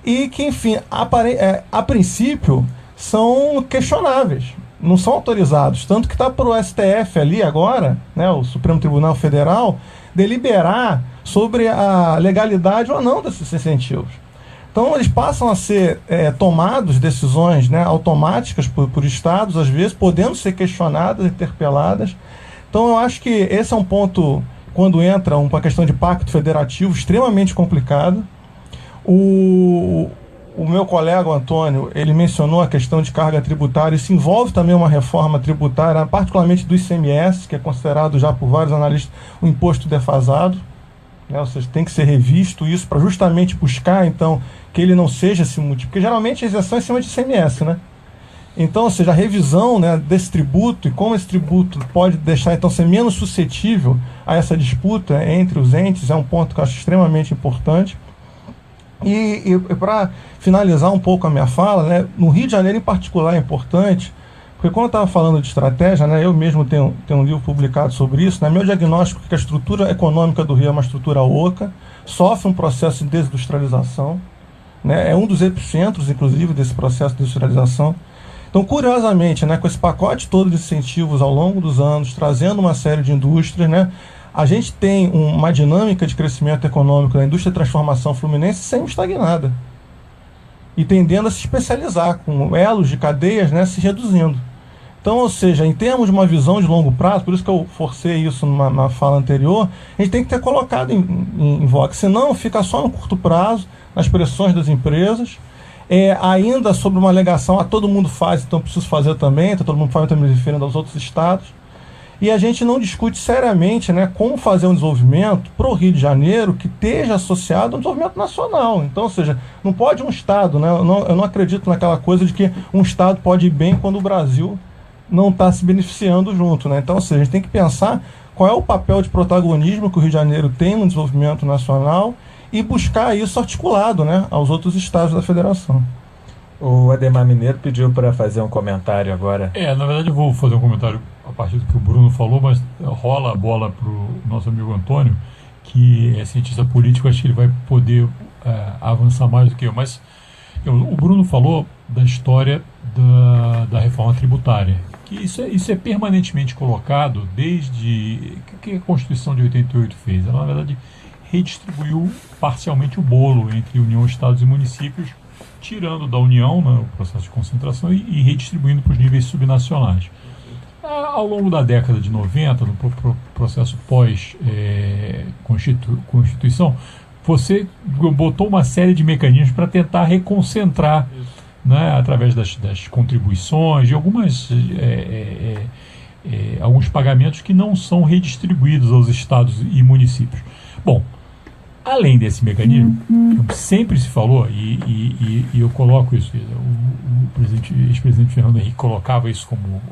e que, enfim, a princípio são questionáveis, não são autorizados, tanto que está para o STF ali agora, né, o Supremo Tribunal Federal, deliberar sobre a legalidade ou não desses incentivos. Então eles passam a ser tomados decisões, né, automáticas por estados, às vezes, podendo ser questionadas, interpeladas. Então eu acho que esse é um ponto, quando entra uma questão de pacto federativo, extremamente complicado. O meu colega, o Antônio, ele mencionou a questão de carga tributária. Isso envolve também uma reforma tributária, particularmente do ICMS, que é considerado já por vários analistas um imposto defasado. Ou seja, tem que ser revisto isso para justamente buscar, então, que ele não seja esse múltiplo, porque geralmente a isenção é em cima de ICMS, né? Então, ou seja, a revisão, né, desse tributo e como esse tributo pode deixar, então, ser menos suscetível a essa disputa entre os entes é um ponto que eu acho extremamente importante. E para finalizar um pouco a minha fala, né, no Rio de Janeiro em particular é importante, porque quando eu estava falando de estratégia, né, eu mesmo tenho um livro publicado sobre isso, né, meu diagnóstico é que a estrutura econômica do Rio é uma estrutura oca, sofre um processo de desindustrialização, né, é um dos epicentros, inclusive, desse processo de industrialização. Então, curiosamente, né, com esse pacote todo de incentivos ao longo dos anos, trazendo uma série de indústrias, né, a gente tem uma dinâmica de crescimento econômico da indústria de transformação fluminense semi-estagnada e tendendo a se especializar, com elos de cadeias, né, se reduzindo. Então, ou seja, em termos de uma visão de longo prazo, por isso que eu forcei isso numa fala anterior, a gente tem que ter colocado em voga, senão fica só no curto prazo, nas pressões das empresas, ainda sobre uma alegação, todo mundo faz, então preciso fazer também, todo mundo faz, também me referindo aos outros estados, e a gente não discute seriamente, né, como fazer um desenvolvimento para o Rio de Janeiro que esteja associado ao desenvolvimento nacional. Então, ou seja, não pode um estado, né, eu não acredito naquela coisa de que um estado pode ir bem quando o Brasil não está se beneficiando junto, né? Então, ou seja, a gente tem que pensar qual é o papel de protagonismo que o Rio de Janeiro tem no desenvolvimento nacional e buscar isso articulado, né, aos outros estados da federação. O Ademar Mineiro pediu para fazer um comentário agora. Na verdade eu vou fazer um comentário a partir do que o Bruno falou, mas rola a bola para o nosso amigo Antônio, que é cientista político, acho que ele vai poder avançar mais do que eu. Mas o Bruno falou da história da reforma tributária, que isso é permanentemente colocado desde que a Constituição de 88 fez. Ela, na verdade, redistribuiu parcialmente o bolo entre União, Estados e municípios, tirando da União, né, o processo de concentração e redistribuindo para os níveis subnacionais. Ao longo da década de 90, no processo pós-Constituição, você botou uma série de mecanismos para tentar reconcentrar, né, através das contribuições, de alguns pagamentos que não são redistribuídos aos estados e municípios. Bom, além desse mecanismo, sempre se falou, e eu coloco isso, o ex-presidente Fernando Henrique colocava isso como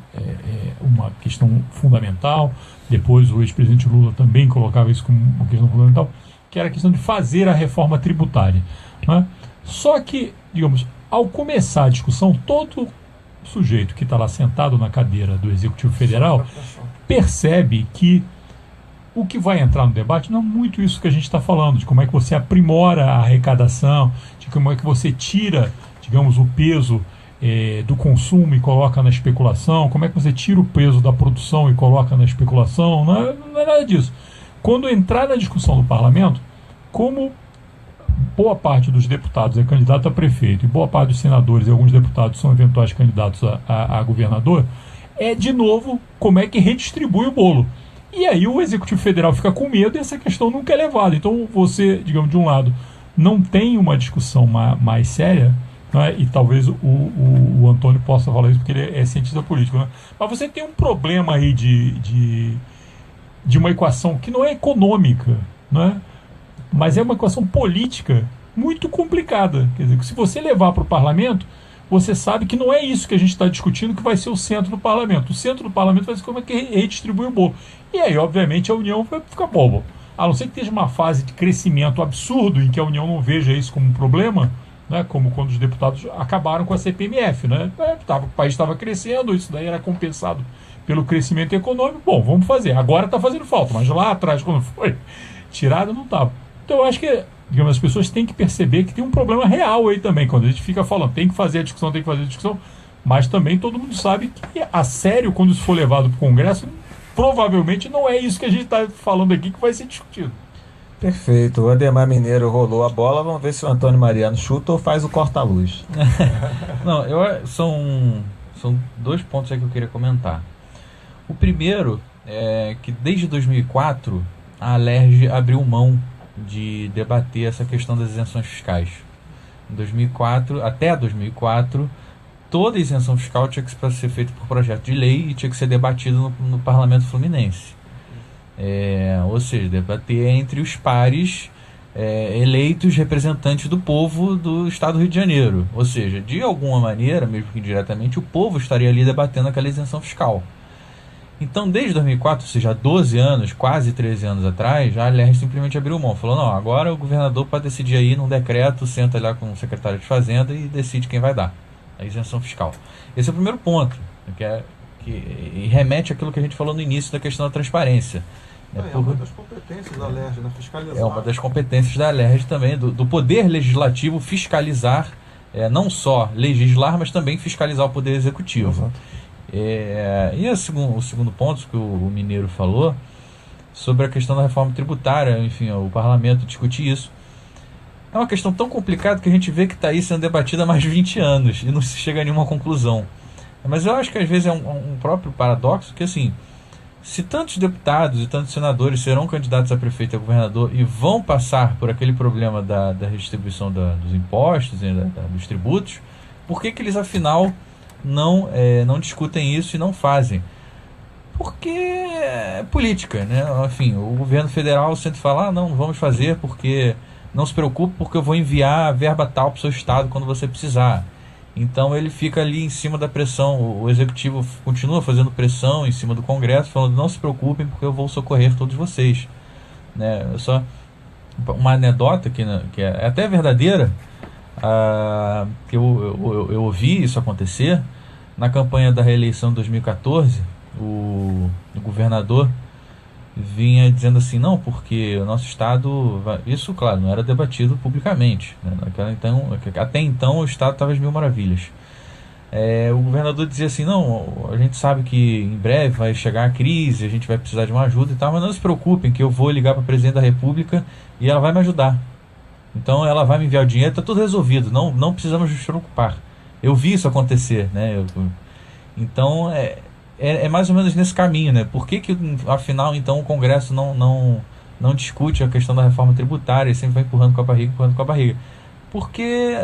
uma questão fundamental, depois o ex-presidente Lula também colocava isso como uma questão fundamental, que era a questão de fazer a reforma tributária, né? Só que, digamos, ao começar a discussão, todo sujeito que está lá sentado na cadeira do Executivo Federal percebe que o que vai entrar no debate não é muito isso que a gente está falando, de como é que você aprimora a arrecadação, de como é que você tira, digamos, o peso do consumo e coloca na especulação, como é que você tira o peso da produção e coloca na especulação, não é nada disso. Quando entrar na discussão do parlamento, como boa parte dos deputados é candidato a prefeito e boa parte dos senadores e alguns deputados são eventuais candidatos a governador, de novo, como é que redistribui o bolo. E aí o Executivo Federal fica com medo e essa questão nunca é levada. Então você, digamos, de um lado, não tem uma discussão mais séria, né? E talvez o Antônio possa falar isso porque ele é cientista político, né? Mas você tem um problema aí de uma equação que não é econômica, né? Mas é uma equação política muito complicada. Quer dizer, que se você levar para o parlamento, você sabe que não é isso que a gente está discutindo que vai ser o centro do parlamento. O centro do parlamento vai ser como é que redistribui o bolo. E aí, obviamente, a União vai ficar boba. A não ser que esteja uma fase de crescimento absurdo em que a União não veja isso como um problema, né, como quando os deputados acabaram com a CPMF. Né? O país estava crescendo, isso daí era compensado pelo crescimento econômico. Bom, vamos fazer. Agora está fazendo falta, mas lá atrás, quando foi tirado, não estava. Então, eu acho que, digamos, as pessoas têm que perceber que tem um problema real aí também, quando a gente fica falando, tem que fazer a discussão, mas também todo mundo sabe que, a sério, quando isso for levado para o Congresso, provavelmente não é isso que a gente está falando aqui que vai ser discutido. Perfeito. O Ademar Mineiro rolou a bola. Vamos ver se o Antônio Mariano chuta ou faz o corta-luz. Não, são 2 pontos aí que eu queria comentar. O primeiro é que desde 2004 a Alerj abriu mão de debater essa questão das isenções fiscais. Até 2004, toda isenção fiscal tinha que ser feita por projeto de lei e tinha que ser debatido no Parlamento Fluminense. Ou seja, debater entre os pares eleitos representantes do povo do Estado do Rio de Janeiro. Ou seja, de alguma maneira, mesmo que indiretamente, o povo estaria ali debatendo aquela isenção fiscal. Então, desde 2004, ou seja, há 12 anos, quase 13 anos atrás, a Alerj simplesmente abriu mão. Falou, não, agora o governador pode decidir aí num decreto, senta lá com o secretário de Fazenda e decide quem vai dar a isenção fiscal. Esse é o primeiro ponto, que remete àquilo que a gente falou no início da questão da transparência. É uma das competências da Alerj, né? Fiscalizar. É uma das competências da Alerj também, do poder legislativo fiscalizar, não só legislar, mas também fiscalizar o poder executivo. Exato. E o segundo ponto que o Mineiro falou sobre a questão da reforma tributária, enfim, o parlamento discutir isso. É uma questão tão complicada que a gente vê que está aí sendo debatida há mais de 20 anos e não se chega a nenhuma conclusão. Mas eu acho que às vezes é um próprio paradoxo que, assim, se tantos deputados e tantos senadores serão candidatos a prefeito e a governador e vão passar por aquele problema da redistribuição dos impostos, dos tributos, por que eles afinal não discutem isso e não fazem? Porque é política, né? Enfim, o governo federal sempre fala, não vamos fazer porque não se preocupe, porque eu vou enviar a verba tal para o seu estado quando você precisar. Então ele fica ali em cima da pressão, o executivo continua fazendo pressão em cima do Congresso, falando, não se preocupem porque eu vou socorrer todos vocês, né? Só uma anedota que é até verdadeira, que eu ouvi isso acontecer na campanha da reeleição de 2014. O governador vinha dizendo assim, não, porque o nosso estado, isso claro, não era debatido publicamente, né? Até então o estado estava às mil maravilhas. O governador dizia assim, não, a gente sabe que em breve vai chegar a crise, a gente vai precisar de uma ajuda e tal, mas não se preocupem que eu vou ligar para a presidente da República e ela vai me ajudar. Então ela vai me enviar o dinheiro, está tudo resolvido, não precisamos nos preocupar. Eu vi isso acontecer, né? Então é mais ou menos nesse caminho, né? Por que afinal então o Congresso não discute a questão da reforma tributária e sempre vai empurrando com a barriga? Porque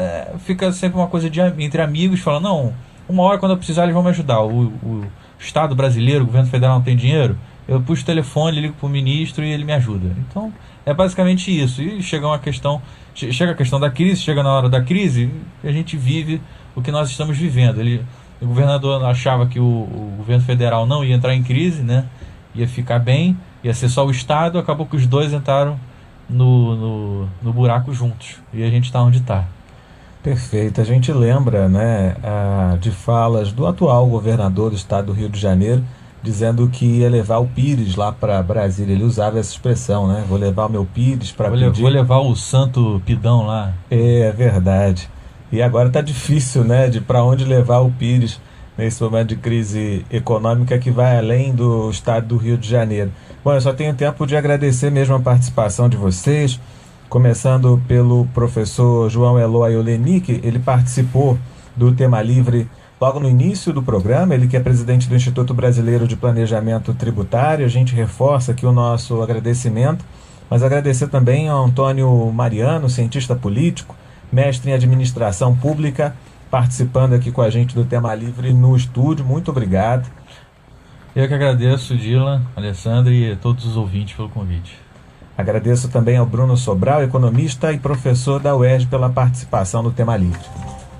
fica sempre uma coisa entre amigos, falando, não, uma hora quando eu precisar eles vão me ajudar. O Estado brasileiro, o governo federal não tem dinheiro, eu puxo o telefone, ligo para o ministro e ele me ajuda. Então é basicamente isso. E chega a questão da crise, chega na hora da crise, a gente vive o que nós estamos vivendo. O governador achava que o governo federal não ia entrar em crise, né? Ia ficar bem, ia ser só o Estado, acabou que os dois entraram no buraco juntos. E a gente está onde está. Perfeito. A gente lembra, né, de falas do atual governador do estado do Rio de Janeiro, dizendo que ia levar o Pires lá para Brasília. Ele usava essa expressão, né? Vou levar o meu Pires para pedir. Vou levar o santo Pidão lá. É verdade. E agora está difícil, né, de para onde levar o Pires nesse momento de crise econômica que vai além do estado do Rio de Janeiro. Bom, eu só tenho tempo de agradecer mesmo a participação de vocês, começando pelo professor João Eloy Olenick. Ele participou do Tema Livre logo no início do programa, ele que é presidente do Instituto Brasileiro de Planejamento Tributário. A gente reforça aqui o nosso agradecimento, mas agradecer também ao Antônio Mariano, cientista político, mestre em administração pública, participando aqui com a gente do Tema Livre no estúdio. Muito obrigado. Eu que agradeço, Dylan, Alessandra e a todos os ouvintes pelo convite. Agradeço também ao Bruno Sobral, economista e professor da UERJ, pela participação no Tema Livre.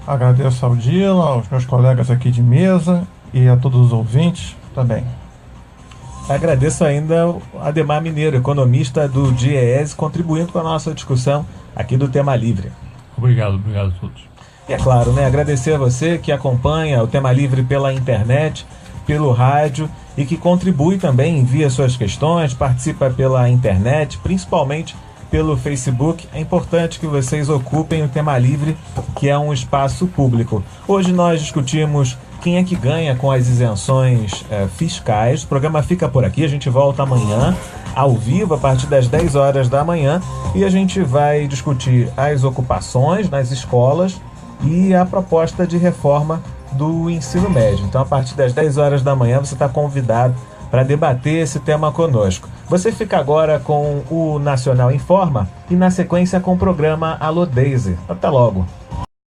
Agradeço ao Dylan, aos meus colegas aqui de mesa e a todos os ouvintes também. Agradeço ainda ao Ademar Mineiro, economista do DIEESE, contribuindo com a nossa discussão aqui do Tema Livre. Obrigado a todos. E é claro, agradecer a você que acompanha o Tema Livre pela internet, pelo rádio e que contribui também, envia suas questões, participa pela internet, principalmente pelo Facebook. É importante que vocês ocupem o Tema Livre, que é um espaço público. Hoje nós discutimos quem é que ganha com as isenções fiscais. O programa fica por aqui, a gente volta amanhã, ao vivo, a partir das 10 horas da manhã, e a gente vai discutir as ocupações nas escolas e a proposta de reforma do ensino médio. Então, a partir das 10 horas da manhã, você está convidado para debater esse tema conosco. Você fica agora com o Nacional Informa e, na sequência, com o programa Alô Daisy. Até logo!